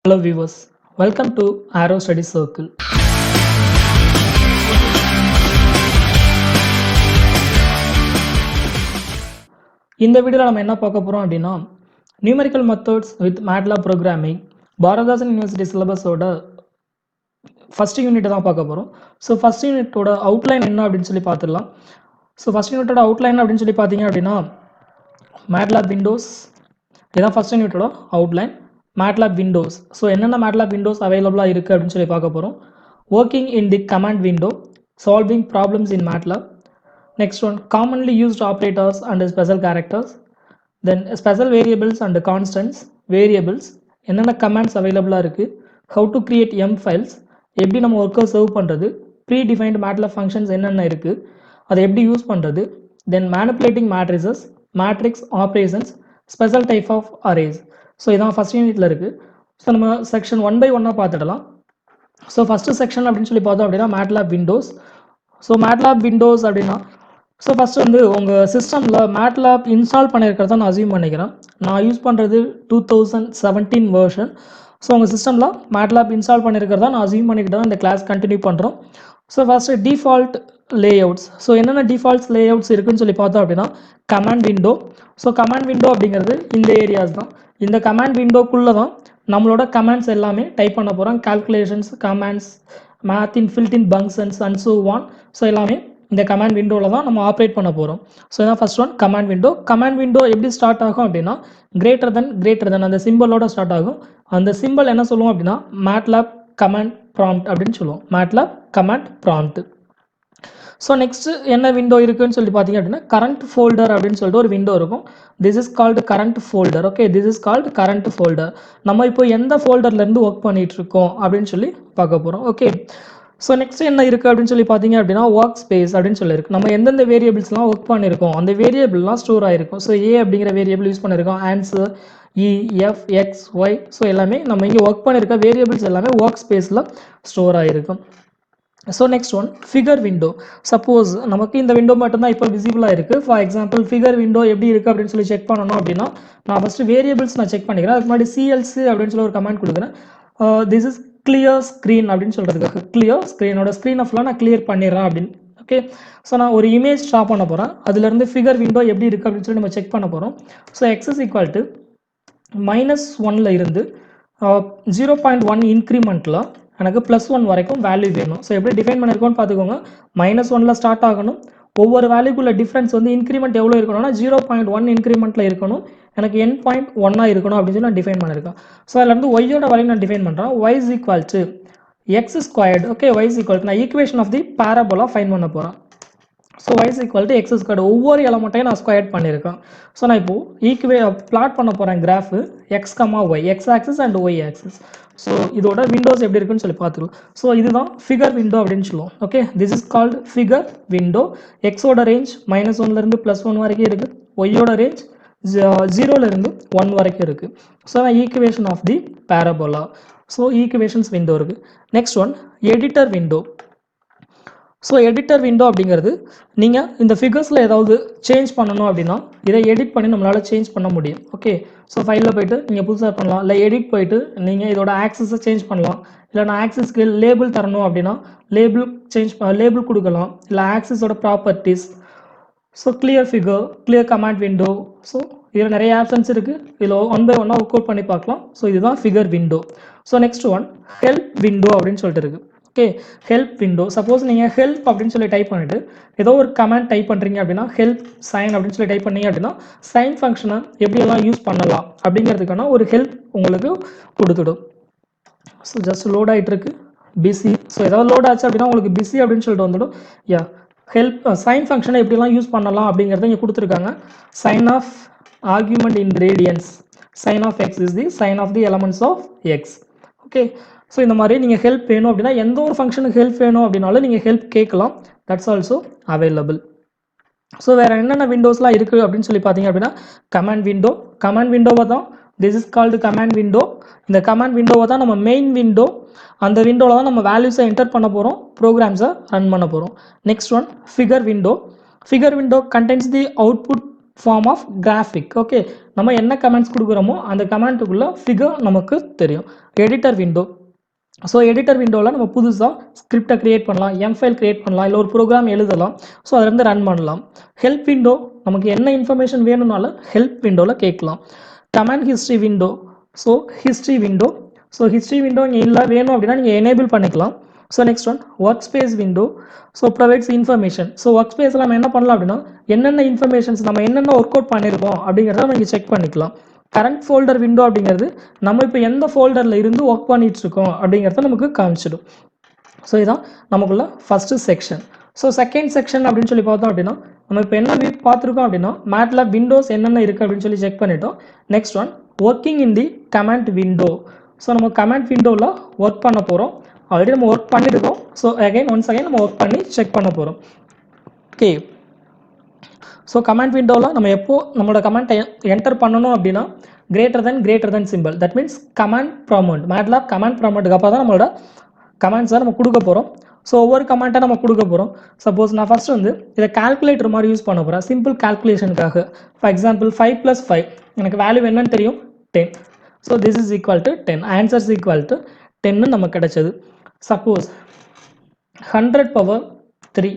Hello viewers, welcome to Arrow Study Circle. இந்த வீடியோவில் நம்ம என்ன பார்க்க போகிறோம் அப்படின்னா numerical methods with MATLAB programming Bharathidasan University சிலபஸோட ஃபஸ்ட் யூனிட் தான் பார்க்க போகிறோம். ஸோ ஃபஸ்ட் யூனிட்டோட அவுட்லைன் என்ன அப்படின்னு சொல்லி பார்த்துடலாம். ஸோ ஃபஸ்ட் யூனிட்டோட அவுட்லைன் அப்படின்னு சொல்லி பார்த்தீங்க அப்படின்னா மேட்லாப் விண்டோஸ், இதுதான் ஃபஸ்ட் யூனிட்டோட அவுட்லைன். MATLAB Windows. ஸோ என்னென்ன MATLAB Windows அவைலபிளாக இருக்குது அப்படின்னு சொல்லி பார்க்க போகிறோம். Working in the command window, solving problems in MATLAB. Next one commonly used operators and special characters. Then special variables and constants. Variables என்னென்ன கமாண்ட்ஸ் அவைலபிளாக இருக்குது, how to create M files, எப்படி நம்ம ஒர்க்கை சர்வ் பண்ணுறது, ப்ரீ டிஃபைன்டு MATLAB ஃபங்க்ஷன்ஸ் என்னென்ன இருக்குது, அதை எப்படி யூஸ் பண்ணுறது, then manipulating matrices, matrix operations, special type of arrays. So இதான் ஃபஸ்ட் யூனிட்டில் இருக்குது. ஸோ நம்ம செக்ஷன் 1 by 1 பார்த்துடலாம். ஸோ ஃபஸ்ட்டு செக்ஷன் அப்படின்னு சொல்லி பார்த்தோம் அப்படின்னா MATLAB Windows. So MATLAB Windows அப்படின்னா ஸோ ஃபஸ்ட்டு வந்து உங்கள் சிஸ்டமில் MATLAB இன்ஸ்டால் பண்ணியிருக்கிறத நான் அசியூம் பண்ணிக்கிறேன். நான் யூஸ் பண்ணுறது 2017 வெர்ஷன். ஸோ உங்கள் சிஸ்டமில் MATLAB இன்ஸ்டால் பண்ணியிருக்கிறதா நான் அசியூம் பண்ணிக்கிட்டு தான் இந்த கிளாஸ் கண்டினியூ பண்ணுறோம். So first default layouts. So என்னென்ன டிஃபால்ட்ஸ் லேஅவுட்ஸ் இருக்குதுன்னு சொல்லி பார்த்தோம் அப்படின்னா command window. So command window அப்படிங்கிறது இந்த ஏரியாஸ் தான். இந்த கமாண்ட் விண்டோக்குள்ளே தான் நம்மளோட கமாண்ட்ஸ் எல்லாமே டைப் பண்ண போகிறோம். Calculations, commands, math in built in functions and so on. So எல்லாமே இந்த கமாண்ட் விண்டோவில் தான் நம்ம ஆப்ரேட் பண்ண போகிறோம். ஸோ இதான் first one command window. Command window எப்படி ஸ்டார்ட் ஆகும் அப்படின்னா கிரேட்டர் தென் அந்த சிம்பிளோட ஸ்டார்ட் ஆகும். அந்த சிம்பிள் என்ன சொல்லுவோம் அப்படின்னா MATLAB கமாண்ட் ப்ராம்ப்ட் அப்படின்னு சொல்லுவோம். MATLAB command prompt. So next என்ன விண்டோ இருக்குதுன்னு சொல்லி பார்த்தீங்க அப்படின்னா கரண்ட் ஃபோல்டர் அப்படின்னு சொல்லிட்டு ஒரு விண்டோ இருக்கும். This is called current folder. Okay, this is called current folder. நம்ம இப்போ எந்த ஃபோல்டர்லேருந்து ஒர்க் பண்ணிகிட்ருக்கோம் அப்படின்னு சொல்லி பார்க்க போகிறோம். ஓகே, ஸோ நெக்ஸ்ட் என்ன இருக்குது அப்படின்னு சொல்லி பார்த்தீங்க அப்படின்னா ஒர்க் ஸ்பேஸ் அப்படின்னு சொல்லியிருக்கு. நம்ம எந்தெந்த வேரியபிள்ஸ்லாம் ஒர்க் பண்ணியிருக்கோம் அந்த வேரியபிள்லாம் ஸ்டோர் ஆகிருக்கும். ஸோ ஏ அப்படிங்கிற வேரியபிள் யூஸ் பண்ணியிருக்கோம், ஆன்சர் இ, எஃப், எக்ஸ், ஒய். ஸோ எல்லாமே நம்ம இங்கே ஒர்க் பண்ணியிருக்க வேரியபிள்ஸ் எல்லாமே ஒர்க் ஸ்பேஸில் ஸ்டோர் ஆகிருக்கும். So next one figure window. Suppose நமக்கு இந்த விண்டோ மட்டும்தான் இப்போ விசிபிளாக இருக்குது. ஃபார் எக்ஸாம்பிள் ஃபிகர் விண்டோ எப்படி இருக்குது அப்படின்னு சொல்லி செக் பண்ணணும் அப்படின்னா நான் ஃபஸ்ட்டு வேரியபிள்ஸ் நான் செக் பண்ணிக்கிறேன். அதுக்கு முன்னாடி சிஎல்சி அப்படின்னு சொல்லி ஒரு கமெண்ட் கொடுக்குறேன். திஸ் இஸ் கிளியர் ஸ்க்ரீன் அப்படின்னு சொல்கிறதுக்காக கிளியர் ஸ்க்ரீனோட ஸ்க்ரீனை ஃபுல்லாக நான் கிளியர் பண்ணிடுறேன் அப்படின்னு. ஓகே, ஸோ நான் ஒரு இமேஜ் ட்ரா பண்ண போகிறேன். அதுலேருந்து ஃபிகர் விண்டோ எப்படி இருக்குது அப்படின்னு சொல்லி நம்ம செக் பண்ண போகிறோம். So X is equal to -1 இருந்து 0.1 இன்க்ரிமெண்ட்டில் எனக்கு +1 வரைக்கும் வேல்யூ வேணும். ஸோ எப்படி டிஃபைன் பண்ணியிருக்கோன்னு பார்த்துக்கோங்க. -1 ஸ்டார்ட் ஆகணும். ஒவ்வொரு வேல்யூக்குள்ள டிஃப்ரென்ஸ் வந்து இன்க்ரிமெண்ட் எவ்வளோ இருக்கணும்னா 0.1 இன்க்ரிமெண்ட்டில் இருக்கணும். எனக்கு n.1 இருக்கணும் அப்படின்னு சொல்லி நான் டிஃபைன் பண்ணியிருக்கேன். ஸோ அதில் ஒய்யோட வேல்யூ நான் டிஃபைன் பண்ணுறேன். y is equal to x squared. Okay, y is equal to நான் equation of the parabola find பண்ண போகிறேன். So y is equal to x squared. ஒவ்வொரு எலமெண்ட்டையும் நான் ஸ்கொயர் பண்ணியிருக்கேன். ஸோ நான் இப்போது பிளாட் பண்ண போகிறேன் graph x, y, x axis and y axis. So இதோட விண்டோஸ் எப்படி இருக்குன்னு சொல்லி பார்த்துருவோம். ஸோ இதுதான் ஃபிகர் விண்டோ அப்படின்னு சொல்லுவோம். Okay, this is called figure window. எக்ஸோட ரேஞ்ச் -1 +1 வரைக்கும் இருக்குது. ஒய்யோட ரேஞ்ச் 0 1 வரைக்கும் இருக்குது. So equation of the parabola. So equations window இருக்குது. Next one editor window. So editor window அப்படிங்கிறது நீங்கள் இந்த ஃபிகர்ஸில் ஏதாவது சேஞ்ச் பண்ணணும் அப்படின்னா இதை எடிட் பண்ணி நம்மளால் சேஞ்ச் பண்ண முடியும். ஓகே, ஸோ ஃபைலில் போய்ட்டு நீங்கள் புதுசாக பண்ணலாம், இல்லை எடிட் போய்ட்டு நீங்கள் இதோட ஆக்சஸை சேஞ்ச் பண்ணலாம். இல்லை நான் ஆக்சஸ்க்கு லேபிள் தரணும் அப்படின்னா லேபிள் கொடுக்கலாம். இல்லை ஆக்சஸோட properties. So clear figure, clear command window. So இதில் நிறைய ஆப்ஷன்ஸ் இருக்குது. இதில் 1 by 1 ஒர்க் அவுட் பண்ணி பார்க்கலாம். ஸோ இதுதான் figure window. So next one help window அப்படின்னு சொல்லிட்டு இருக்குது. Okay, help window. சப்போஸ் நீங்கள் ஹெல்ப் அப்படின்னு சொல்லி டைப் பண்ணிவிட்டு ஏதோ ஒரு கமெண்ட் டைப் பண்ணுறீங்க அப்படின்னா ஹெல்ப் சைன் அப்படின்னு சொல்லி டைப் பண்ணீங்க அப்படின்னா சைன் ஃபங்க்ஷனை எப்படியெல்லாம் யூஸ் பண்ணலாம் அப்படிங்கிறதுக்கான ஒரு ஹெல்ப் உங்களுக்கு கொடுத்துடும். ஸோ ஜஸ்ட் லோட் ஆகிட்டுருக்கு, பிஸி. ஸோ ஏதாவது லோட் ஆச்சு அப்படின்னா உங்களுக்கு பிஸி அப்படின்னு சொல்லிட்டு வந்துடும். யா, ஹெல்ப் சைன் ஃபங்க்ஷனை எப்படியெல்லாம் யூஸ் பண்ணலாம் அப்படிங்கிறத இங்கே கொடுத்துருக்காங்க. Sine of argument in radians, sine of x is the sine of the elements of x. Okay, so இந்த மாதிரி நீங்கள் ஹெல்ப் வேணும் அப்படின்னா எந்த ஒரு ஃபங்க்ஷனுக்கு ஹெல்ப் வேணும் அப்படின்னாலும் நீங்கள் ஹெல்ப் கேட்கலாம். That's also available. ஸோ வேறு என்னென்ன விண்டோஸ்லாம் இருக்குது அப்படின்னு சொல்லி பார்த்தீங்க அப்படின்னா கமாண்ட் விண்டோ. கமாண்ட் விண்டோவை தான் this is called command window. இந்த கமாண்ட் விண்டோவை தான் நம்ம மெயின் விண்டோ. அந்த விண்டோவில் தான் நம்ம வேல்யூஸை என்டர் பண்ண போகிறோம், ப்ரோக்ராம்ஸை ரன் பண்ண போகிறோம். Next one figure window. Figure window contains the output form of graphic. Okay, நம்ம என்ன கமெண்ட்ஸ் கொடுக்குறோமோ அந்த கமெண்ட்டுக்குள்ள ஃபிகர் நமக்கு தெரியும். Editor window. ஸோ எடிட்டர் விண்டோவில் நம்ம புதுசாக ஸ்கிரிப்டை க்ரியேட் பண்ணலாம், எம்ஃபைல் க்ரியேட் பண்ணலாம், இல்லை ஒரு ப்ரோக்ராம் எழுதலாம். ஸோ அதிலேருந்து ரன் பண்ணலாம். ஹெல்ப் விண்டோ, நமக்கு என்ன இன்ஃபர்மேஷன் வேணும்னாலும் ஹெல்ப் விண்டோவில் கேட்கலாம். Comment history window. So history window. So history window இங்கே இல்லை வேணும் அப்படின்னா நீங்கள் எனேபிள் பண்ணிக்கலாம். So next one work space window. So provides information. So work ஸ்பேஸில் நம்ம என்ன பண்ணலாம் அப்படின்னா என்னென்ன இன்ஃபர்மேஷன்ஸ் நம்ம என்னென்ன ஒர்க் அவுட் பண்ணியிருக்கோம் அப்படிங்கிறத நம்ம இங்கே செக் பண்ணிக்கலாம். கரண்ட் ஃபோல்டர் விண்டோ அப்படிங்கிறது நம்ம இப்போ எந்த ஃபோல்டரில் இருந்து ஒர்க் பண்ணிட்டு இருக்கோம் அப்படிங்கிறத நமக்கு காமிச்சிடும். ஸோ இதுதான் நமக்குள்ள first section. So second section அப்படின்னு சொல்லி பார்த்தோம் அப்படின்னா நம்ம இப்போ என்ன பார்த்துருக்கோம் அப்படின்னா மேட்லாப் விண்டோஸ் என்னென்ன இருக்குது அப்படின்னு சொல்லி செக் பண்ணிட்டோம். Next one working in the comment window. So நம்ம கமெண்ட் விண்டோவில் ஒர்க் பண்ண போகிறோம். ஆல்ரெடி நம்ம ஒர்க் பண்ணியிருக்கோம். ஸோ ஒன்ஸ் அகைன் நம்ம ஒர்க் பண்ணி செக் பண்ண போகிறோம். ஓகே, ஸோ கமெண்ட் விண்டோவில் நம்ம எப்போ நம்மளோட கமெண்ட்டை என்டர் பண்ணணும் அப்படின்னா greater than symbol. That means command prompt. MATLAB command ப்ராமௌண்ட்டுக்கு அப்போ தான் நம்மளோட கமெண்ட்ஸை நம்ம கொடுக்க போகிறோம். ஸோ ஒவ்வொரு கமெண்ட்டை நம்ம கொடுக்க போகிறோம். சப்போஸ் நான் ஃபஸ்ட் வந்து இதை கால்குலேட்டர் மாதிரி யூஸ் பண்ண போகிறேன் சிம்பிள் கால்குலேஷனுக்காக. ஃபார் எக்ஸாம்பிள் 5 + 5 எனக்கு வேல்யூ என்னன்னு தெரியும் 10. So this is equal to 10. Answers equal to 10 நமக்கு கிடைச்சது. சப்போஸ் 100^3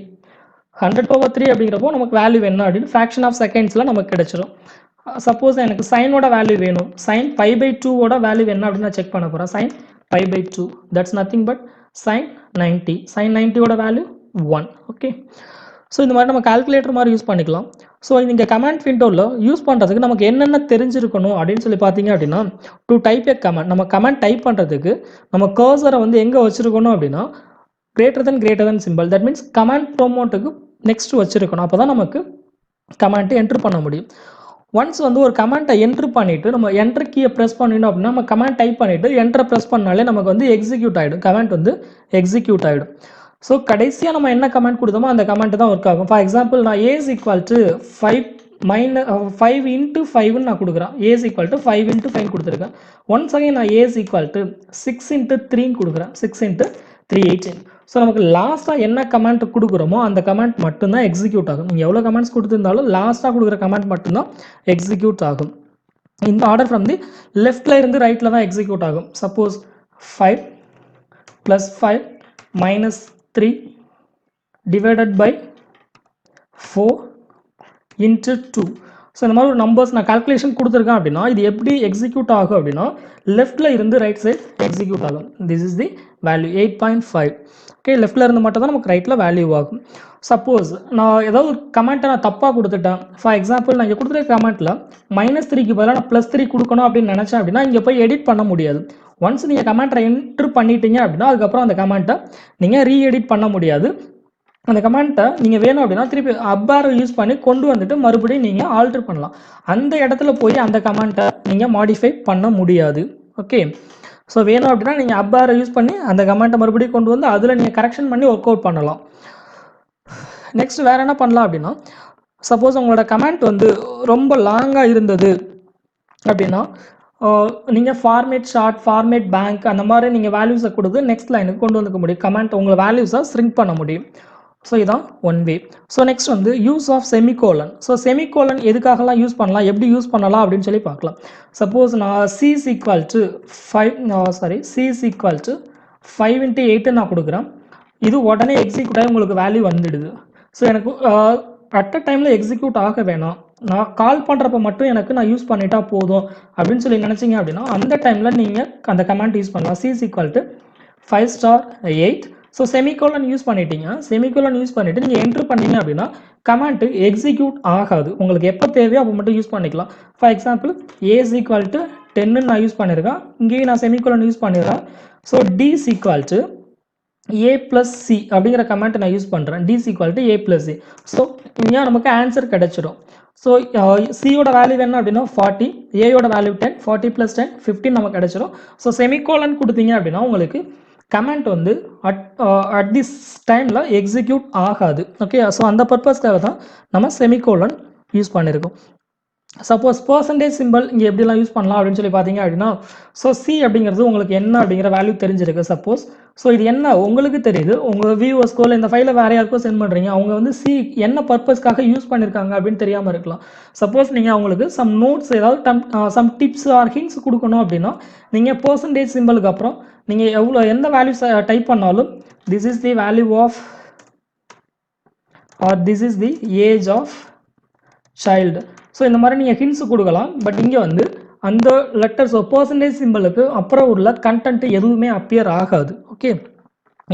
100^3 அப்படிங்கிறப்போ நமக்கு வேல்யூ என்ன அப்படின்னு ஃப்ராக்ஷன் ஆஃப் செகண்ட்ஸில் நமக்கு கிடைச்சிடும். சப்போஸ் எனக்கு சைனோட வேல்யூ வேணும். சைன் π/2 ஓட வேல்யூ என்ன அப்படின்னு நான் செக் பண்ண போகிறேன். Sine π/2 that's nothing but sine 90. Sine 90 ஓட வேல்யூ 1. ஓகே, ஸோ இந்த மாதிரி நம்ம கால்குலேட்டர் மாதிரி யூஸ் பண்ணிக்கலாம். ஸோ இங்கே கமெண்ட் விண்டோவில் யூஸ் பண்ணுறதுக்கு நமக்கு என்னென்ன தெரிஞ்சிருக்கணும் அப்படின்னு சொல்லி பார்த்தீங்க அப்படின்னா டு டைப் எ கமெண்ட். நம்ம கமெண்ட் டைப் பண்ணுறதுக்கு நம்ம கர்சரை வந்து எங்கே வச்சுருக்கணும் அப்படின்னா greater than symbol. That means command ப்ரோமோட்டுக்கு நெக்ஸ்ட் வச்சுருக்கணும். அப்போ தான் நமக்கு கமெண்ட்டு என்ட்ரு பண்ண முடியும். ஒன்ஸ் வந்து ஒரு கமெண்ட்டை என்ட்ரு பண்ணிவிட்டு நம்ம என்ட்ரு கீயை ப்ரெஸ் பண்ணிடணும் அப்படின்னா நம்ம கமெண்ட் டைப் பண்ணிவிட்டு என்ட்ரை ப்ரெஸ் பண்ணாலே நமக்கு வந்து எக்ஸிக்யூட் ஆகிடும். கமெண்ட் வந்து எக்ஸிக்யூட் ஆகிடும். ஸோ கடைசியாக நம்ம என்ன கமெண்ட் கொடுத்தோமோ அந்த கமெண்ட் தான் ஒர்க் ஆகும். ஃபார் எக்ஸாம்பிள் நான் A = 5 × 5 நான் கொடுக்குறேன். A = 5 × 5 கொடுத்துருக்கேன். ஒன்ஸ் அகைன் நான் A = 6 × 3 கொடுக்குறேன். 6 × 3 18. ஸோ நமக்கு லாஸ்ட்டாக என்ன கமெண்ட் கொடுக்குறோமோ அந்த கமெண்ட் மட்டும்தான் எக்ஸிக்யூட் ஆகும். நீங்கள் எவ்வளோ கமெண்ட்ஸ் கொடுத்துருந்தாலும் லாஸ்ட்டாக கொடுக்குற கமெண்ட் மட்டும்தான் எக்ஸிக்யூட் ஆகும். இந்த ஆர்டர் ஃப்ரம் தி லெஃப்டில் இருந்து ரைட்டில் தான் எக்ஸிக்யூட் ஆகும். Suppose 5 + 5 - 3 divided by 4 × 2. ஸோ இந்த மாதிரி ஒரு நம்பர்ஸ் நான் கால்குலேஷன் கொடுத்துருக்கேன் அப்படின்னா இது எப்படி எக்ஸிக்யூட் ஆகும் அப்படின்னா லெஃப்டில் இருந்து ரைட் சைட் எக்ஸிக்யூட் ஆகும். This is the value 8.5. Okay, லெஃப்டில் இருந்து மட்டும் தான் நமக்கு ரைட்டில் வேல்யூ ஆகும். சப்போஸ் நான் ஏதாவது ஒரு கமெண்ட்டை நான் தப்பாக கொடுத்துட்டேன். ஃபார் எக்ஸாம்பிள் நான் இங்கே கொடுத்துருக்க கமெண்ட்டில் -3க்கு பதிலாக நான் +3 கொடுக்கணும் அப்படின்னு நினச்சேன் அப்படின்னா இங்கே போய் எடிட் பண்ண முடியாது. ஒன்ஸ் நீங்கள் கமெண்ட்டை என்ட்ரு பண்ணிட்டீங்க அப்படின்னா அதுக்கப்புறம் அந்த கமெண்ட்டை நீங்கள் ரீஎடிட் பண்ண முடியாது. அந்த கமெண்ட்டை நீங்கள் வேணும் அப்படின்னா திருப்பி அப்பாரை யூஸ் பண்ணி கொண்டு வந்துட்டு மறுபடியும் நீங்கள் ஆல்ட்ரு பண்ணலாம். அந்த இடத்துல போய் அந்த கமெண்ட்டை நீங்கள் மாடிஃபை பண்ண முடியாது. ஓகே, ஸோ வேணும் அப்படின்னா நீங்கள் அப்பாரை யூஸ் பண்ணி அந்த கமெண்ட்டை மறுபடியும் கொண்டு வந்து அதில் நீங்கள் கரெக்ஷன் பண்ணி ஒர்க் அவுட் பண்ணலாம். நெக்ஸ்ட் வேறு என்ன பண்ணலாம் அப்படின்னா சப்போஸ் உங்களோட கமெண்ட் வந்து ரொம்ப லாங்காக இருந்தது அப்படின்னா நீங்கள் ஃபார்மேட் ஷார்ட், ஃபார்மேட் பேங்க் அந்த மாதிரி நீங்கள் வேல்யூஸை கொடுத்து நெக்ஸ்ட் லைனுக்கு கொண்டு வந்துக்க முடியும். கமெண்ட் உங்கள் வேல்யூஸை ஸ்ரிங்க் பண்ண முடியும். ஸோ இதுதான் ஒன் வே. ஸோ நெக்ஸ்ட் வந்து use of semicolon. So semicolon எதுக்காகலாம் யூஸ் பண்ணலாம், எப்படி யூஸ் பண்ணலாம் அப்படின்னு சொல்லி பார்க்கலாம். சப்போஸ் நான் C = 5 × 8 நான் கொடுக்குறேன். இது உடனே எக்ஸிக்யூட் ஆகி உங்களுக்கு வேல்யூ வந்துடுது. ஸோ எனக்கு அட் அ டைமில் எக்ஸிக்யூட் ஆக வேணாம், நான் கால் பண்ணுறப்ப மட்டும் எனக்கு நான் யூஸ் பண்ணிட்டா போதும் அப்படின்னு சொல்லி நினச்சிங்க அப்படின்னா அந்த டைமில் நீங்கள் அந்த கமெண்ட் யூஸ் பண்ணலாம். C = 5*8. ஸோ செமிகோலன் யூஸ் பண்ணிட்டீங்க. செமிகோலன் யூஸ் பண்ணிவிட்டு நீங்கள் என்ட்ரு பண்ணீங்க அப்படின்னா கமெண்ட்டு எக்ஸிக்யூட் ஆகாது. உங்களுக்கு எப்போ தேவையோ அப்போ மட்டும் யூஸ் பண்ணிக்கலாம். ஃபார் எக்ஸாம்பிள் A = 10 நான் யூஸ் பண்ணியிருக்கேன். இங்கேயும் நான் செமிகோலன் யூஸ் பண்ணிடுறேன். ஸோ D = A + C அப்படிங்கிற கமெண்ட் நான் யூஸ் பண்ணுறேன். D = A + C. ஸோ இங்கே நமக்கு ஆன்சர் கிடைச்சிடும். ஸோ சியோட வேல்யூ என்ன அப்படின்னா 40, ஏயோட வேல்யூ 10, 40 + 10 15 நமக்கு கிடைச்சிடும். ஸோ செமிகோலன் கொடுத்தீங்க அப்படின்னா உங்களுக்கு கமெண்ட் வந்து அட் திஸ் டைமில் எக்ஸிக்யூட் ஆகாது. ஓகே, ஸோ அந்த பர்பஸ்க்காக தான் நம்ம செமிகோலன் யூஸ் பண்ணியிருக்கோம். சப்போஸ் பர்சன்டேஜ் சிம்பிள் இங்கே எப்படிலாம் யூஸ் பண்ணலாம் அப்படின்னு சொல்லி பார்த்தீங்க அப்படின்னா, ஸோ சி அப்படிங்கிறது உங்களுக்கு என்ன அப்படிங்கிற வேல்யூ தெரிஞ்சிருக்கு சப்போஸ். ஸோ இது என்ன உங்களுக்கு தெரியுது, உங்கள் வியூவர்ஸ்க்கோ இல்லை இந்த ஃபைலை வேறு யாருக்கோ சென்ட் பண்ணுறீங்க, அவங்க வந்து சி என்ன பர்பஸ்க்காக யூஸ் பண்ணியிருக்காங்க அப்படின்னு தெரியாமல் இருக்கலாம். சப்போஸ் நீங்கள் அவங்களுக்கு சம் நோட்ஸ் ஏதாவது சம் டிப்ஸ் ஆர் ஹிண்ட்ஸ் கொடுக்கணும் அப்படின்னா, நீங்கள் பர்சன்டேஜ் சிம்பிளுக்கு அப்புறம் நீங்கள் எந்த வேல்யூஸ் டைப் பண்ணாலும் this is the value of or this is the age of child. So இந்த மாதிரி நீங்கள் ஹிண்ட்ஸ் கொடுக்கலாம். பட் இங்கே வந்து அந்த லெட்டர்ஸ் பர்சன்டேஜ் சிம்பிளுக்கு அப்புறம் உள்ள கண்டென்ட் எதுவுமே அப்பியர் ஆகாது. ஓகே,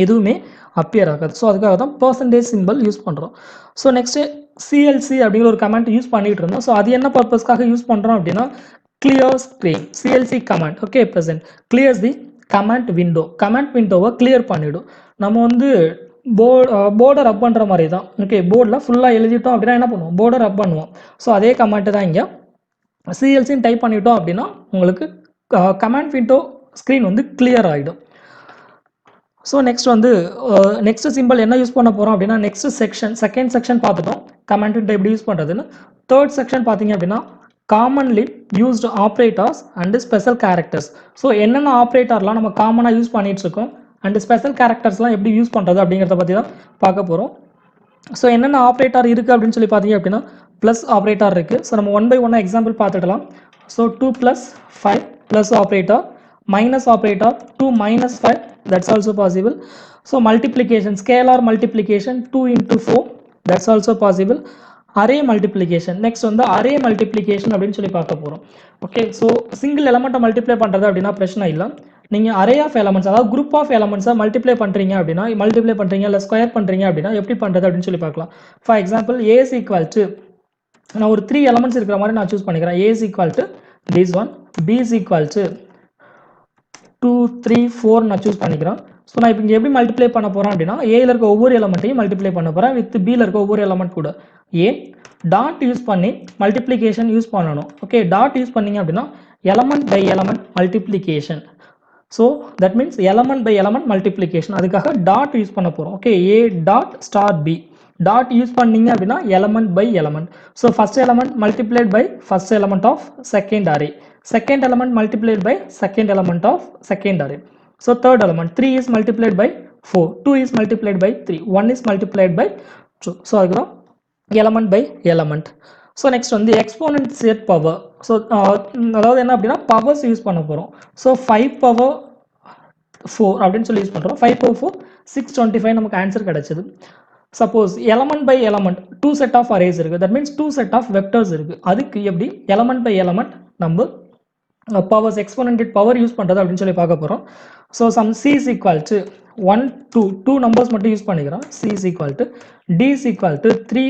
எதுவுமே அப்பியர் ஆகாது. ஸோ அதுக்காக தான் பர்சன்டேஜ் சிம்பிள் யூஸ் பண்ணுறோம். ஸோ நெக்ஸ்ட்டு சிஎல்சி அப்படிங்கிற ஒரு கமெண்ட் யூஸ் பண்ணிகிட்டு இருந்தோம். ஸோ அது என்ன பர்பஸ்க்காக யூஸ் பண்ணுறோம் அப்படின்னா, clear screen CLC comment. Okay, present clears தி கமெண்ட் விண்டோ. கமெண்ட் விண்டோவை கிளியர் பண்ணிவிடும். நம்ம வந்து போர்டை ரப் பண்ணுற மாதிரி தான். ஓகே, போர்டில் ஃபுல்லாக எழுதிட்டோம் அப்படின்னா என்ன பண்ணுவோம், போர்டை ரப் பண்ணுவோம். ஸோ அதே கமெண்ட்டு தான் இங்கே சிஎல்சின்னு டைப் பண்ணிட்டோம் அப்படின்னா உங்களுக்கு கமெண்ட் விண்டோ ஸ்க்ரீன் வந்து கிளியர் ஆகிடும். ஸோ நெக்ஸ்ட் வந்து நெக்ஸ்ட் சிம்பிள் என்ன யூஸ் பண்ண போகிறோம் அப்படின்னா, நெக்ஸ்ட் செகண்ட் செக்ஷன் பார்த்துட்டோம் கமெண்ட் விண்டோ எப்படி யூஸ் பண்ணுறதுன்னு. தேர்ட் செக்ஷன் பார்த்தீங்க அப்படின்னா, commonly used operators and special characters. So என்னென்ன ஆப்ரேட்டர்லாம் நம்ம காமனாக யூஸ் பண்ணிகிட்ருக்கோம் அண்டு ஸ்பெஷல் கேரக்டர்ஸ்லாம் எப்படி யூஸ் பண்ணுறது அப்படிங்கிறத பற்றி தான் பார்க்க போகிறோம். ஸோ என்னென்ன ஆப்ரேட்டர் இருக்குது அப்படின்னு சொல்லி பார்த்தீங்க அப்படின்னா, ப்ளஸ் ஆப்ரேட்டர் இருக்குது. ஸோ நம்ம 1 by 1 எக்ஸாம்பிள் பார்த்துக்கலாம். So 2 + 5 plus operator, minus operator 2 - 5 that's also possible. So multiplication, scalar multiplication 2 × 4 that's also possible. Array multiplication, next வந்து அரே மல்டிப்ளிகேஷன் அப்படின்னு சொல்லி பார்க்க போகிறோம். ஓகே, ஸோ சிங்கிள் எலமெண்ட்டை மல்டிப்ளை பண்ணுறது அப்படின்னா பிரச்சனை இல்லை. நீங்கள் அரே ஆஃப் எலமெண்ட்ஸ், அதாவது குரூப் ஆஃப் எலமெண்ட்ஸை மல்டிப்ளை பண்ணுறீங்க அப்படின்னா, மல்டிப்ளை பண்ணுறீங்க இல்லை ஸ்கொயர் பண்ணுறீங்க அப்படின்னா எப்படி பண்ணுறது அப்படின்னு சொல்லி பார்க்கலாம். For example A is equal to, நான் ஒரு 3 எலமெண்ட்ஸ் இருக்கிற மாதிரி நான் சூஸ் பண்ணிக்கிறேன். A is equal to this one, B is equal to 2 3 4 நான் சூஸ் பண்ணிக்கிறேன். ஸோ நான் இப்போ இங்கே எப்படி மல்டிப்ளை பண்ண போகிறேன் அப்படின்னா, ஏயில் இருக்க ஒவ்வொரு எலமெண்ட்டையும் மல்டிப்ளை பண்ண போகிறேன் வித் பியில் இருக்க ஒவ்வொரு எலமெண்ட் கூட. ஏ டாட் யூஸ் பண்ணி மல்டிப்ளிகேஷன் யூஸ் பண்ணணும். ஓகே, டாட் யூஸ் பண்ணிங்க அப்படின்னா element by element multiplication. So that means element by element multiplication, அதுக்காக டாட் யூஸ் பண்ண போகிறோம். Okay, A dot star B dot use பண்ணிங்க அப்படின்னா element by element. So first element multiplied by first element of second array, second element multiplied by second element of second array. So third element 3 is multiplied by 4, 2 is multiplied by 3, 1 is multiplied by 2. So அதுதான் element by element. So next வந்து exponent set power. So அதாவது என்ன அப்படின்னா powers use பண்ண போகிறோம். So 5 power 4 அப்படின்னு சொல்லி use பண்ணுறோம். 5 power 4 625 நமக்கு ஆன்சர் கிடைச்சது. Suppose element by element 2 set of arrays இருக்குது, that means 2 set of vectors இருக்குது. அதுக்கு எப்படி எலமெண்ட் பை எலமெண்ட் நம்ம பவர்ஸ் எக்ஸ்போனன்டட் பவர் யூஸ் பண்ணுறது அப்படின்னு சொல்லி பார்க்க போகிறோம். So sum C is equal to 1 2 numbers மட்டும் யூஸ் பண்ணிக்கிறோம். C is equal to D is equal to 3,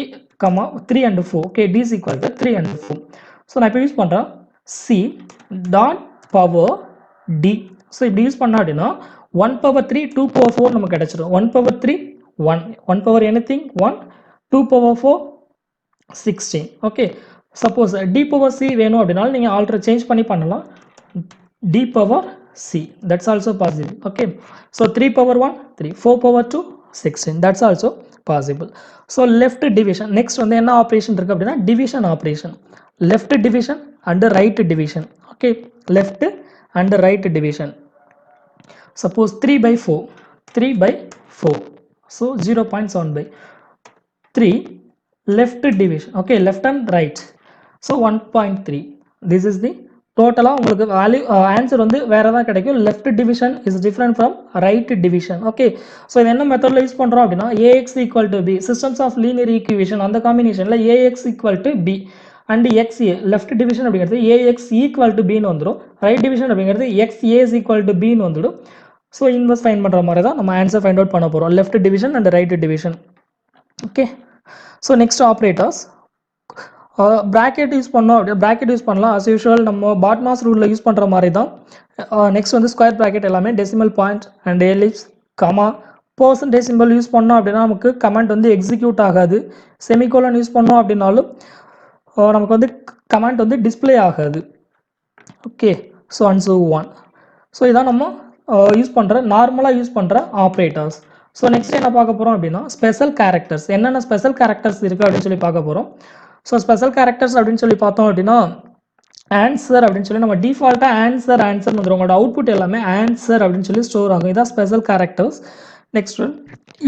3 and 4. Okay, D is equal to 3 and 4. So நான் இப்போ யூஸ் பண்ணுறேன் C dot power D. So இப்படி யூஸ் பண்ணோம் அப்படின்னா 1 power 3 2 power 4 நமக்கு கிடச்சிடும். 1 power 3 1 power anything 1, 2 power 4 16. Okay, suppose D power C வேணும் அப்படின்னாலும் நீங்கள் ஆல்ரெடி சேஞ்ச் பண்ணி பண்ணலாம். D power C that's also possible. Okay, so 3 power 1 3, 4 power 2 16 that's also possible. So left division, next வந்து என்ன ஆப்ரேஷன் இருக்குது அப்படின்னா division operation. Left division and right division. Okay, left and right division. Suppose 3 by 4 3 by 4, so 0.7/3 left division. Okay, left and right, so 1.3. this is the டோட்டலாக உங்களுக்கு value answer வந்து வேறு தான் கிடைக்கும். Left division is different from right division. Okay, so இது என்ன மெத்தடில் use பண்ணுறோம் அப்படின்னா AX = B, systems of linear equation அந்த காம்பினேஷனில் AX = B and XA left division அப்படிங்கிறது AX = Bன்னு வந்துடும். ரைட் டிவிஷன் அப்படிங்கிறது XA = Bன்னு வந்துடும். ஸோ இன்வெர்ஸ் ஃபைண்ட் பண்ணுற மாதிரி தான் நம்ம ஆன்சர் ஃபைண்ட் அவுட் பண்ண போகிறோம், left division and right division. Okay, so next operators bracket use பண்ணோம் அப்படின்னா ப்ராக்கெட் யூஸ் பண்ணலாம். அஸ் யூஷுவல் நம்ம பாட்மாஸ் ரூலில் யூஸ் பண்ணுற மாதிரி தான். நெக்ஸ்ட் வந்து ஸ்கொயர் ப்ராக்கெட் எல்லாமே decimal point and ellipse comma percentage simple use பண்ணோம் அப்படின்னா நமக்கு கமெண்ட் வந்து எக்ஸிக்யூட் ஆகாது. செமிகோலன் யூஸ் பண்ணோம் அப்படின்னாலும் நமக்கு வந்து கமெண்ட் வந்து டிஸ்பிளே ஆகாது. Okay, so and so one. So இதான் நம்ம யூஸ் பண்ணுற நார்மலாக யூஸ் பண்ணுற ஆப்ரேட்டர்ஸ். ஸோ நெக்ஸ்ட் என்ன பார்க்க போகிறோம் அப்படின்னா ஸ்பெஷல் கேரக்டர்ஸ். என்னென்ன ஸ்பெஷல் கேரக்டர்ஸ் இருக்குது அப்படின்னு சொல்லி பார்க்க போகிறோம். ஸோ ஸ்பெஷல் கேரக்டர்ஸ் அப்படின்னு சொல்லி பார்த்தோம் அப்படின்னா ஆன்சர் அப்படின்னு சொல்லி நம்ம டிஃபால்ட்டாக ஆன்சர் வந்துடும். உங்களோட அவுட்புட் எல்லாமே ஆன்சர் அப்படின்னு சொல்லி ஸ்டோர் ஆகும். இதான் special characters. Next one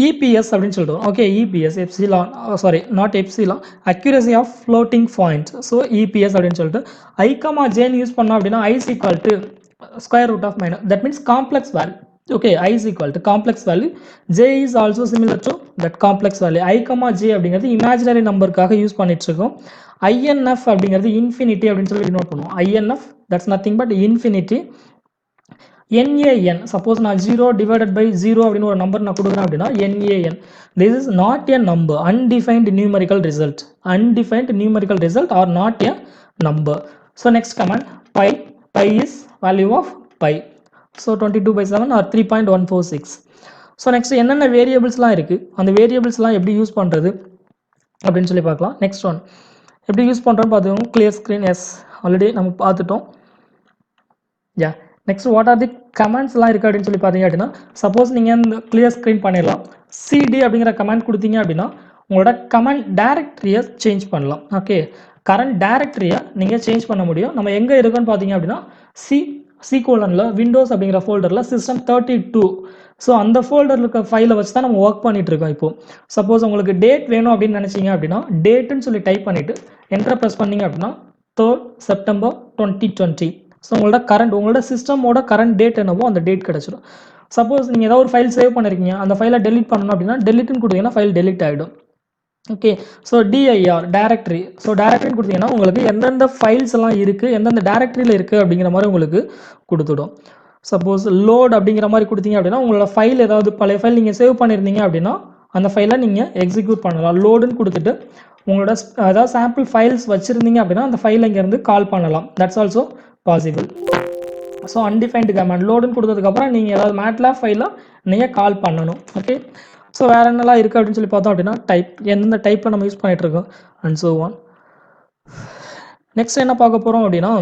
EPS அப்படின்னு சொல்லிடுவோம். Okay, EPS epsilon, sorry not epsilon, accuracy of floating point. So EPS அப்படின்னு சொல்லிட்டு ஐ, ஜேன்னு யூஸ் பண்ணோம் அப்படின்னா I is equal to square root of minus, that means complex value. Okay, I is equal to complex value. J is also similar to that complex value. I, J அப்படிங்கிறது imaginary numberக்காக use பண்ணிட்டு இருக்கோம். INF அப்படிங்கிறது infinity அப்படின்னு சொல்லி denote பண்ணுவோம். INF, that's nothing but infinity. NaN, suppose நான் 0 divided by 0 அப்படின்னு ஒரு நம்பர் நான் கொடுக்குறேன் அப்படின்னா NaN. This is not a number, undefined numerical result. Undefined numerical result or not a number. So next command, pi is value of pi. So 22/7 or 3.146. So next என்னென்ன வேரியபிள்ஸ்லாம் இருக்குது, அந்த வேரியபிள்ஸ்லாம் எப்படி use பண்ணுறது அப்படின்னு சொல்லி பார்க்கலாம். நெக்ஸ்ட் ஒன் எப்படி use பண்ணுறோன்னு பார்த்துக்கோங்க. கிளியர் ஸ்க்ரீன், எஸ் ஆல்ரெடி நம்ம பார்த்துட்டோம். யா, நெக்ஸ்ட் வாட் ஆர் தி கமெண்ட்ஸ்லாம் இருக்குது அப்படின்னு சொல்லி பார்த்தீங்க அப்படின்னா, சப்போஸ் நீங்கள் இந்த கிளியர் ஸ்க்ரீன் பண்ணிடலாம். சிடி அப்படிங்கிற கமெண்ட் கொடுத்தீங்க அப்படின்னா உங்களோட கமெண்ட் டைரக்டரியை சேஞ்ச் பண்ணலாம். ஓகே, கரண்ட் டைரக்டரியை நீங்கள் சேஞ்ச் பண்ண முடியும். நம்ம எங்கே இருக்குன்னு பார்த்தீங்க அப்படின்னா சி கோலனில் விண்டோஸ் அப்படிங்கிற ஃபோல்டரில் சிஸ்டம் 32. ஸோ அந்த ஃபோல்டரில் இருக்க ஃபைலை வச்சு தான் நம்ம ஒர்க் பண்ணிட்டு இருக்கோம். இப்போது சப்போஸ் உங்களுக்கு டேட் வேணும் அப்படின்னு நினச்சிங்க அப்படின்னா டேட்டுன்னு சொல்லி டைப் பண்ணிவிட்டு என்டர் ப்ரெஸ் பண்ணிங்க அப்படின்னா 3rd September 2020. ஸோ உங்களோட சிஸ்டமோட கரண்ட் டேட் என்னவோ அந்த டேட் கிடச்சிடும். சப்போஸ் நீங்கள் ஏதாவது ஒரு ஃபைல் சேவ் பண்ணியிருக்கீங்க, அந்த ஃபைலை டெலிட் பண்ணணும் அப்படின்னா டெலிட்னு கொடுத்தீங்கன்னா ஃபைல் டெலிட் ஆகிடும். Okay, so DIR directory. So டைரக்டரின்னு கொடுத்தீங்கன்னா உங்களுக்கு எந்தெந்த ஃபைல்ஸ் எல்லாம் இருக்குது, எந்தெந்த டைரக்டரியில் இருக்குது அப்படிங்கிற மாதிரி உங்களுக்கு கொடுத்துடும். சப்போஸ் லோட் அப்படிங்கிற மாதிரி கொடுத்தீங்க அப்படின்னா உங்களோட ஃபைல் ஏதாவது பழைய ஃபைல் நீங்கள் சேவ் பண்ணியிருந்தீங்க அப்படின்னா அந்த ஃபைலை நீங்கள் எக்ஸிக்யூட் பண்ணலாம். லோடுன்னு கொடுத்துட்டு உங்களோட அதாவது சாம்பிள் ஃபைல்ஸ் வச்சுருந்தீங்க அப்படின்னா அந்த ஃபைல் இங்கேருந்து கால் பண்ணலாம். That's also possible. So undefined command லோடுன்னு கொடுத்ததுக்கப்புறம் நீங்கள் ஏதாவது மேட்லாப் ஃபைலாக நீங்கள் கால் பண்ணணும். ஓகே, ஸோ வேறு என்னெல்லாம் இருக்குது அப்படின்னு சொல்லி பார்த்தோம் அப்படின்னா டைப், எந்தெந்த டைப்பில் நம்ம யூஸ் பண்ணிகிட்ருக்கோம் அண்ட் ஸோ ஒன். நெக்ஸ்ட் என்ன பார்க்க போகிறோம் அப்படின்னா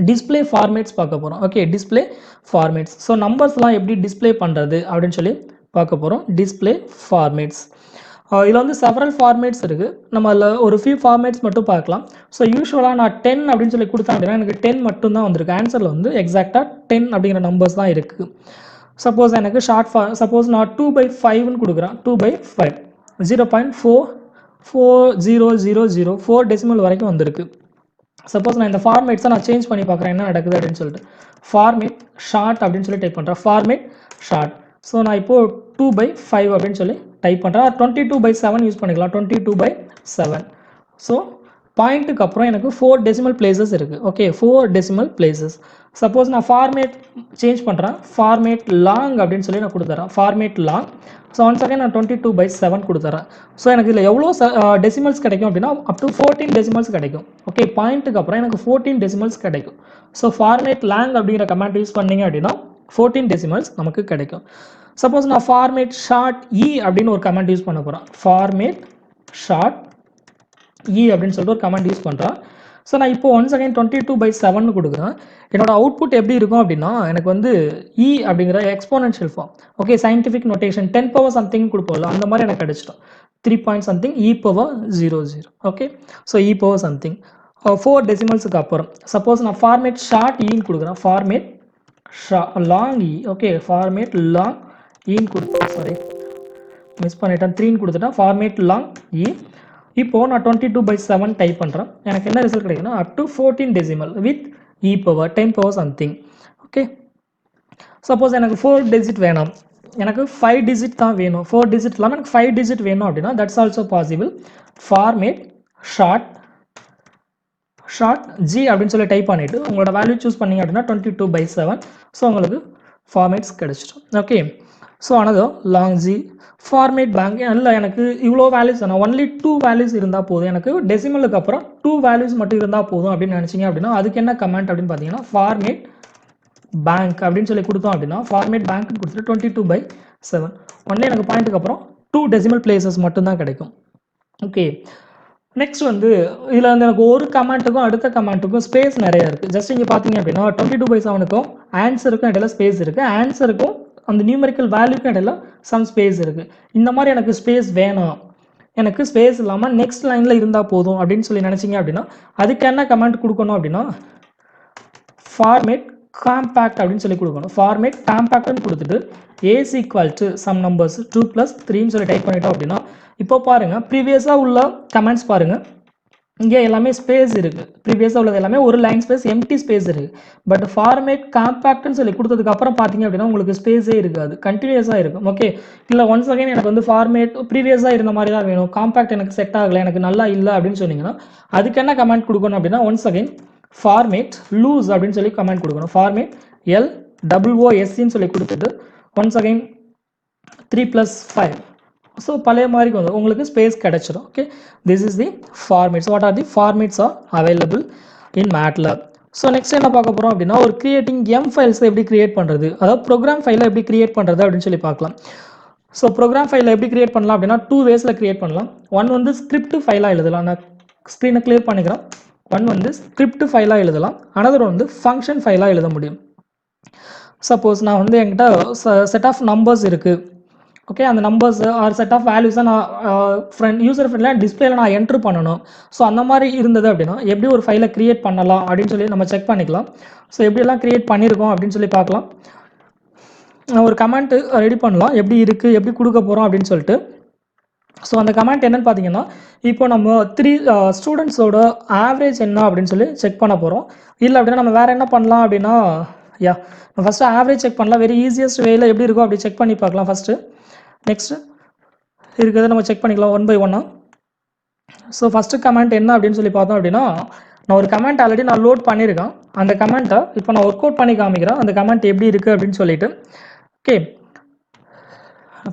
டிஸ்பிளே ஃபார்மேட்ஸ் பார்க்க போகிறோம். Okay, display formats. ஸோ நம்பர்ஸ்லாம் எப்படி டிஸ்பிளே பண்ணுறது அப்படின்னு சொல்லி பார்க்க போகிறோம். டிஸ்பிளே ஃபார்மேட்ஸ் இதில் வந்து செவரல் ஃபார்மேட்ஸ் இருக்குது. நம்ம அதில் ஒரு ஃபியூ ஃபார்மேட்ஸ் மட்டும் பார்க்கலாம். ஸோ யூஸ்வலாக நான் 10 அப்படின்னு சொல்லி கொடுத்தேன் அப்படின்னா எனக்கு 10 மட்டும் தான் வந்திருக்கு. ஆன்சரில் வந்து எக்ஸாக்டாக 10 அப்படிங்கிற நம்பர்ஸ் தான் இருக்குது. சப்போஸ் எனக்கு சப்போஸ் நான் 2/5ன்னு கொடுக்குறேன். 2/5 0.44000 4 டெசிமல் வரைக்கும் வந்திருக்கு. சப்போஸ் நான் இந்த ஃபார்மேட்ஸை நான் சேஞ்ச் பண்ணி பார்க்குறேன் என்ன நடக்குது அப்படின்னு சொல்லிட்டு. ஃபார்மேட் ஷார்ட் அப்படின்னு சொல்லி டைப் பண்ணுறேன். Format short. ஸோ நான் இப்போது 2/5 அப்படின்னு சொல்லி டைப் பண்ணுறேன். 22/7 யூஸ் பண்ணிக்கலாம். 22/7. ஸோ பாயிண்ட்டுக்கு அப்புறம் எனக்கு 4 டெசிமல் பிளேசஸ் இருக்குது. Okay, 4 decimal places. சப்போஸ் நான் ஃபார்மேட் சேஞ்ச் பண்ணுறேன். ஃபார்மேட் லாங் அப்படின்னு சொல்லி நான் கொடுத்துறேன். Format long. So once again நான் 22/7 கொடுத்துறேன். ஸோ எனக்கு இதில் எவ்வளோ டெசிமல்ஸ் கிடைக்கும் அப்படின்னா அப் டு 14 டெசிமல்ஸ் கிடைக்கும். ஓகே, பாயிண்ட்டுக்கு அப்புறம் எனக்கு 14 டெசிமல்ஸ் கிடைக்கும். ஸோ ஃபார்மேட் லாங் அப்படிங்கிற கமெண்ட் யூஸ் பண்ணிங்க அப்படின்னா 14 டெசிமல்ஸ் நமக்கு கிடைக்கும். சப்போஸ் நான் ஃபார்மேட் ஷார்ட் அப்படின்னு ஒரு கமெண்ட் யூஸ் பண்ண போகிறேன். ஃபார்மேட் ஷார்ட் அப்படின்னு சொல்லிட்டு ஒரு கமெண்ட் யூஸ் பண்ணுறேன். ஸோ நான் இப்போ ஒன்ஸ் அகைன் 22/7 கொடுக்குறேன். என்னோட அவுட்புட் எப்படி இருக்கும் அப்படின்னா எனக்கு வந்து அப்படிங்கிற exponential form. Okay, scientific notation 10 power something கொடுப்போம்ல அந்த மாதிரி எனக்கு கிடைச்சிட்டோம். 3 point something e⁻00. Okay, so e⁻ something 4 டெசிமல்ஸுக்கு அப்புறம் சப்போஸ் நான் ஃபார்மேட் ஷார்ட் கொடுக்குறேன். Format long okay, format long கொடுத்தேன். சாரி மிஸ் பண்ணிட்டேன். 3 கொடுத்துட்டேன். ஃபார்மேட் லாங் இப்போது நான் 22/7 டைப் பண்ணுறேன். எனக்கு என்ன ரிசல்ட் கிடைக்குன்னா up to 14 decimal with e⁻10 power something. Okay, suppose எனக்கு 4 டிஜிட் வேணும், எனக்கு 5 டிஜிட் தான் வேணும். 4 டிஜிட் இல்லாமல் எனக்கு 5 டிஜிட் வேணும் அப்படின்னா that's also possible. Format short G அப்படின்னு சொல்லி டைப் பண்ணிவிட்டு உங்களோட வேல்யூ சூஸ் பண்ணிங்க அப்படின்னா 22/7. ஸோ உங்களுக்கு ஃபார்மேட்ஸ் கிடச்சிடும். ஓகே, ஸோ ஆனதோ லாங் ஜி ஃபார்மேட் பேங்க் இல்லை எனக்கு இவ்வளோ வேல்யூஸ் வேணும், ஒன்லி 2 வேல்யூஸ் இருந்தால் போதும், எனக்கு டெசிமலுக்கு அப்புறம் 2 வேல்யூஸ் மட்டும் இருந்தால் போதும் அப்படின்னு நினச்சிங்க அப்படின்னா அதுக்கு என்ன கமெண்ட் அப்படின்னு பார்த்தீங்கன்னா ஃபார்மேட் பேங்க் அப்படின்னு சொல்லி கொடுத்தோம் அப்படின்னா ஃபார்மேட் பேங்க்னு கொடுத்துட்டு 22/7 ஒன்லி எனக்கு பாயிண்ட்டுக்கு அப்புறம் 2 டெசிமல் பிளேசஸ் மட்டும்தான் கிடைக்கும். ஓகே, நெக்ஸ்ட் வந்து இதில் வந்து எனக்கு ஒரு கமெண்ட்டுக்கும் அடுத்த கமெண்ட்டுக்கும் ஸ்பேஸ் நிறையா இருக்குது. ஜஸ்ட் இங்கே பார்த்தீங்க அப்படின்னா 22/7க்கும் ஆன்சருக்கும் இடையில ஸ்பேஸ் இருக்குது. ஆன்சருக்கும் அந்த நியூமெரிக்கல் வேல்யூக்கும் இடையில சம் ஸ்பேஸ் இருக்குது. இந்த மாதிரி எனக்கு ஸ்பேஸ் வேணும், எனக்கு ஸ்பேஸ் இல்லாமல் நெக்ஸ்ட் லைனில் இருந்தால் போதும் அப்படின்னு சொல்லி நினச்சிங்க அப்படின்னா அதுக்கு என்ன கமெண்ட் கொடுக்கணும் அப்படின்னா ஃபார்மேட் காம்பேக்ட் அப்படின்னு சொல்லி கொடுக்கணும். ஃபார்மேட் காம்பேக்ட்னு கொடுத்துட்டு A's equal to some numbers 2 + 3ன்னு சொல்லி டைப் பண்ணிட்டோம் அப்படின்னா இப்போ பாருங்கள் ப்ரீவியஸாக உள்ள கமெண்ட்ஸ் பாருங்கள், இங்கே எல்லாமே ஸ்பேஸ் இருக்குது. ப்ரீவியஸாக உள்ளது எல்லாமே ஒரு லைன் ஸ்பேஸ் எம்டி ஸ்பேஸ் இருக்குது. பட் ஃபார்மேட் காம்பேக்ட்னு சொல்லி கொடுத்ததுக்கப்புறம் பார்த்தீங்க அப்படின்னா உங்களுக்கு ஸ்பேஸே இருக்காது, கண்டினியூஸாக இருக்கும். ஓகே, இல்லை ஒன்ஸ் அகைன் எனக்கு வந்து ஃபார்மேட் ப்ரீவியஸாக இருந்த மாதிரி தான் வேணும், காம்பேக்ட் எனக்கு செட் ஆகலை, எனக்கு நல்லா இல்லை அப்படின்னு சொன்னீங்கன்னா அதுக்கு என்ன கமெண்ட் கொடுக்கணும் அப்படின்னா ஒன்ஸ் அகைன் ஃபார்மேட் லூஸ் அப்படின்னு சொல்லி கமெண்ட் கொடுக்கணும். ஃபார்மேட் LOOSன்னு சொல்லி கொடுத்துட்டு ஒன்ஸ் அகைன் 3 + 5. ஸோ பழைய மாதிரி வந்து உங்களுக்கு ஸ்பேஸ் கிடைச்சிடும். Okay, this is the formats. What are the formats are available in MATLAB. So next என்ன பார்க்க போகிறோம் அப்படின்னா ஒரு கிரியேட்டிங் ஃபைல்ஸை எப்படி கிரியேட் பண்ணுறது, அதாவது ப்ரோக்ராம் ஃபைலை எப்படி கிரியேட் பண்ணுறது அப்படின்னு சொல்லி பார்க்கலாம். ஸோ ப்ரோக்ராம் ஃபைலை எப்படி கிரியேட் பண்ணலாம் அப்படின்னா 2 வேஸில் கிரியேட் பண்ணலாம். ஒன் வந்து ஸ்கிரிப்ட் ஃபைலாக எழுதலாம், நான் ஸ்க்ரீனை கிளியர் பண்ணிக்கிறேன். ஒன் வந்து ஸ்கிரிப்ட் ஃபைலாக எழுதலாம், அனதர் வந்து ஃபங்க்ஷன் ஃபைலாக எழுத முடியும். சப்போஸ் நான் வந்து என்கிட்ட செட் ஆஃப் நம்பர்ஸ் இருக்குது. ஓகே, அந்த நம்பர்ஸ் ஆர் செட் ஆஃப் வேல்யூஸை நான் யூசர் ஃப்ரெண்ட்லியாக டிஸ்பிளேல நான் என்ட்ரு பண்ணணும். ஸோ அந்த மாதிரி இருந்தது அப்படின்னா எப்படி ஒரு ஃபைலை கிரியேட் பண்ணலாம் அப்படின்னு சொல்லி நம்ம செக் பண்ணிக்கலாம். ஸோ எப்படியெல்லாம் கிரியேட் பண்ணியிருக்கோம் அப்படின்னு சொல்லி பார்க்கலாம். ஒரு கமெண்ட்டு ரெடி பண்ணலாம், எப்படி இருக்குது, எப்படி கொடுக்க போகிறோம் அப்படின்னு சொல்லிட்டு. ஸோ அந்த கமெண்ட் என்னென்னு பார்த்தீங்கன்னா இப்போ நம்ம 3 ஸ்டூடெண்ட்ஸோட ஆவரேஜ் என்ன அப்படின்னு சொல்லி செக் பண்ண போகிறோம். இல்லை அப்படின்னா நம்ம வேறு என்ன பண்ணலாம் அப்படின்னா ஃபஸ்ட்டு ஆவரேஜ் செக் பண்ணலாம். வெரி ஈஸியஸ்ட் வேயில் எப்படி இருக்கும் அப்படி செக் பண்ணி பார்க்கலாம் ஃபஸ்ட்டு. நெக்ஸ்ட்டு இருக்கிறத நம்ம செக் பண்ணிக்கலாம் 1 by 1. ஸோ ஃபஸ்ட்டு கமெண்ட் என்ன அப்படின்னு சொல்லி பார்த்தோம் அப்படின்னா நான் ஒரு கமெண்ட் ஆல்ரெடி நான் லோட் பண்ணியிருக்கேன். அந்த கமெண்ட்டை இப்போ நான் ஒர்க் அவுட் பண்ணி காமிக்கிறேன் அந்த கமெண்ட் எப்படி இருக்குது அப்படின்னு சொல்லிட்டு. ஓகே,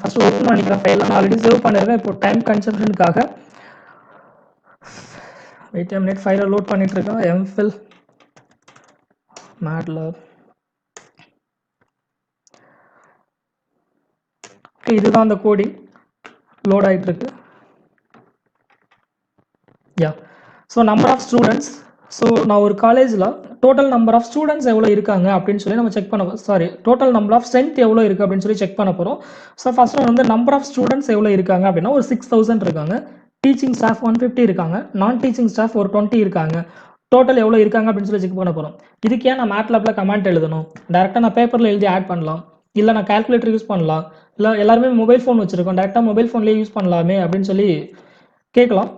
ஃபஸ்ட்டு ஓப்பன் பண்ணிக்கிறேன் ஃபைல். நான் ஆல்ரெடி சேவ் பண்ணியிருக்கேன். இப்போ டைம் கன்சம்ஷனுக்காக வெயிட் a minute, ஃபைலை லோட் பண்ணிகிட்ருக்கேன். MPhil MATLAB. ஓகே, இதுதான் அந்த கோடிங் லோட் ஆகிட்டுருக்கு. So number of students. So நான் ஒரு காலேஜில் டோட்டல் நம்பர் ஆஃப் ஸ்டூடெண்ட்ஸ் எவ்வளோ இருக்காங்க அப்படின்னு சொல்லி நம்ம செக் பண்ண டோட்டல் நம்பர் ஆஃப் ஸ்ட்ரென்த் எவ்வளோ இருக்குது அப்படின்னு சொல்லி செக் பண்ண போகிறோம். ஸோ ஃபஸ்ட்டு வந்து நம்பர் ஆஃப் ஸ்டூடெண்ட்ஸ் எவ்வளோ இருக்காங்க அப்படின்னா ஒரு 6000 இருக்காங்க. டீச்சிங் ஸ்டாஃப் 150 இருக்காங்க. நான் டீச்சிங் ஸ்டாஃப் ஒரு 20 இருக்காங்க. டோட்டல் எவ்வளோ இருக்காங்க அப்படின்னு சொல்லி செக் பண்ண போகிறோம். இதுக்கே நான் MATLABல கமெண்ட் எழுதணும், டேரெக்டாக நான் பேப்பரில் எழுதி ஆட் பண்ணலாம், இல்லை நான் கால்குலேட்டர் யூஸ் பண்ணலாம், இல்லை எல்லாருமே மொபைல் ஃபோன் வச்சுருக்கோம், டேரெக்டாக மொபைல் ஃபோன்லேயே யூஸ் பண்ணலாமே அப்படின்னு சொல்லி கேட்கலாம்.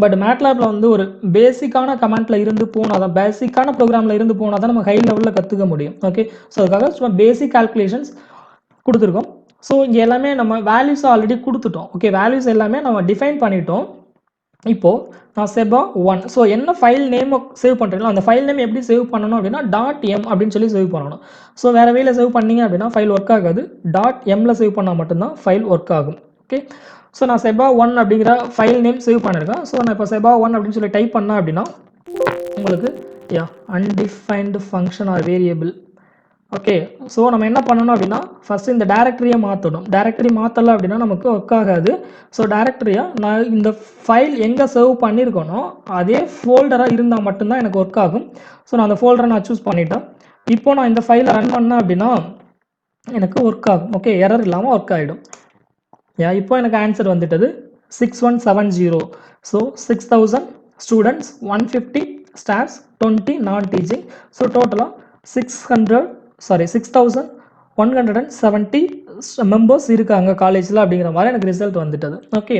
பட் MATLABல வந்து ஒரு பேசிக்கான கமெண்ட்டில் இருந்து போனால் தான், பேசிக்கான ப்ரோக்ராமில் இருந்து போனால் தான் நம்ம ஹை லெவலில் கற்றுக்க முடியும். ஓகே, ஸோ அதுக்காக சும்மா பேசிக் கால்குலேஷன்ஸ் கொடுத்துருக்கோம். ஸோ இங்கே எல்லாமே நம்ம வேல்யூஸ் ஆல்ரெடி கொடுத்துட்டோம். ஓகே, வேல்யூஸ் எல்லாமே நம்ம டிஃபைன் பண்ணிட்டோம். இப்போது நான் seba1. ஸோ என்ன ஃபைல் நேமை சேவ் பண்ணுறீங்களோ அந்த ஃபைல் நேம் எப்படி சேவ் பண்ணணும் அப்படின்னா .m அப்படின்னு சொல்லி சேவ் பண்ணணும். ஸோ வேறு வேலை சேவ் பண்ணிங்க அப்படின்னா ஃபைல் ஒர்க் ஆகாது. .mல சேவ் பண்ணால் மட்டும்தான் ஃபைல் ஒர்க் ஆகும். ஓகே, ஸோ நான் seba1 அப்படிங்கிற ஃபைல் நேம் சேவ் பண்ணியிருக்கேன். ஸோ நான் இப்போ seba1 அப்படின்னு சொல்லி டைப் பண்ணேன் அப்படின்னா உங்களுக்கு undefined function or variable. Okay, so நம்ம என்ன பண்ணணும் அப்படின்னா ஃபஸ்ட்டு இந்த டேரக்டரியை மாற்றணும். டேரக்டரி மாற்றலை அப்படின்னா நமக்கு ஒர்க் ஆகாது. ஸோ டேரக்டரியை நான் இந்த ஃபைல் எங்கே சேவ் பண்ணியிருக்கணும் அதே ஃபோல்டராக இருந்தால் மட்டும்தான் எனக்கு ஒர்க் ஆகும். ஸோ நான் அந்த ஃபோல்டரை நான் சூஸ் பண்ணிட்டேன். இப்போ நான் இந்த ஃபைலை ரன் பண்ணேன் அப்படின்னா எனக்கு ஒர்க் ஆகும். ஓகே, எரர் இல்லாமல் ஒர்க் ஆகிடும். இப்போ எனக்கு ஆன்சர் வந்துட்டது 6170. ஸோ 6000 ஸ்டூடெண்ட்ஸ், 150 ஸ்டாஃப்ஸ், 20 நான் டீச்சிங். ஸோ டோட்டலாக 6170 மெம்பர்ஸ் இருக்காங்க காலேஜில் அப்படிங்கிற மாதிரி எனக்கு ரிசல்ட் வந்துட்டது. ஓகே,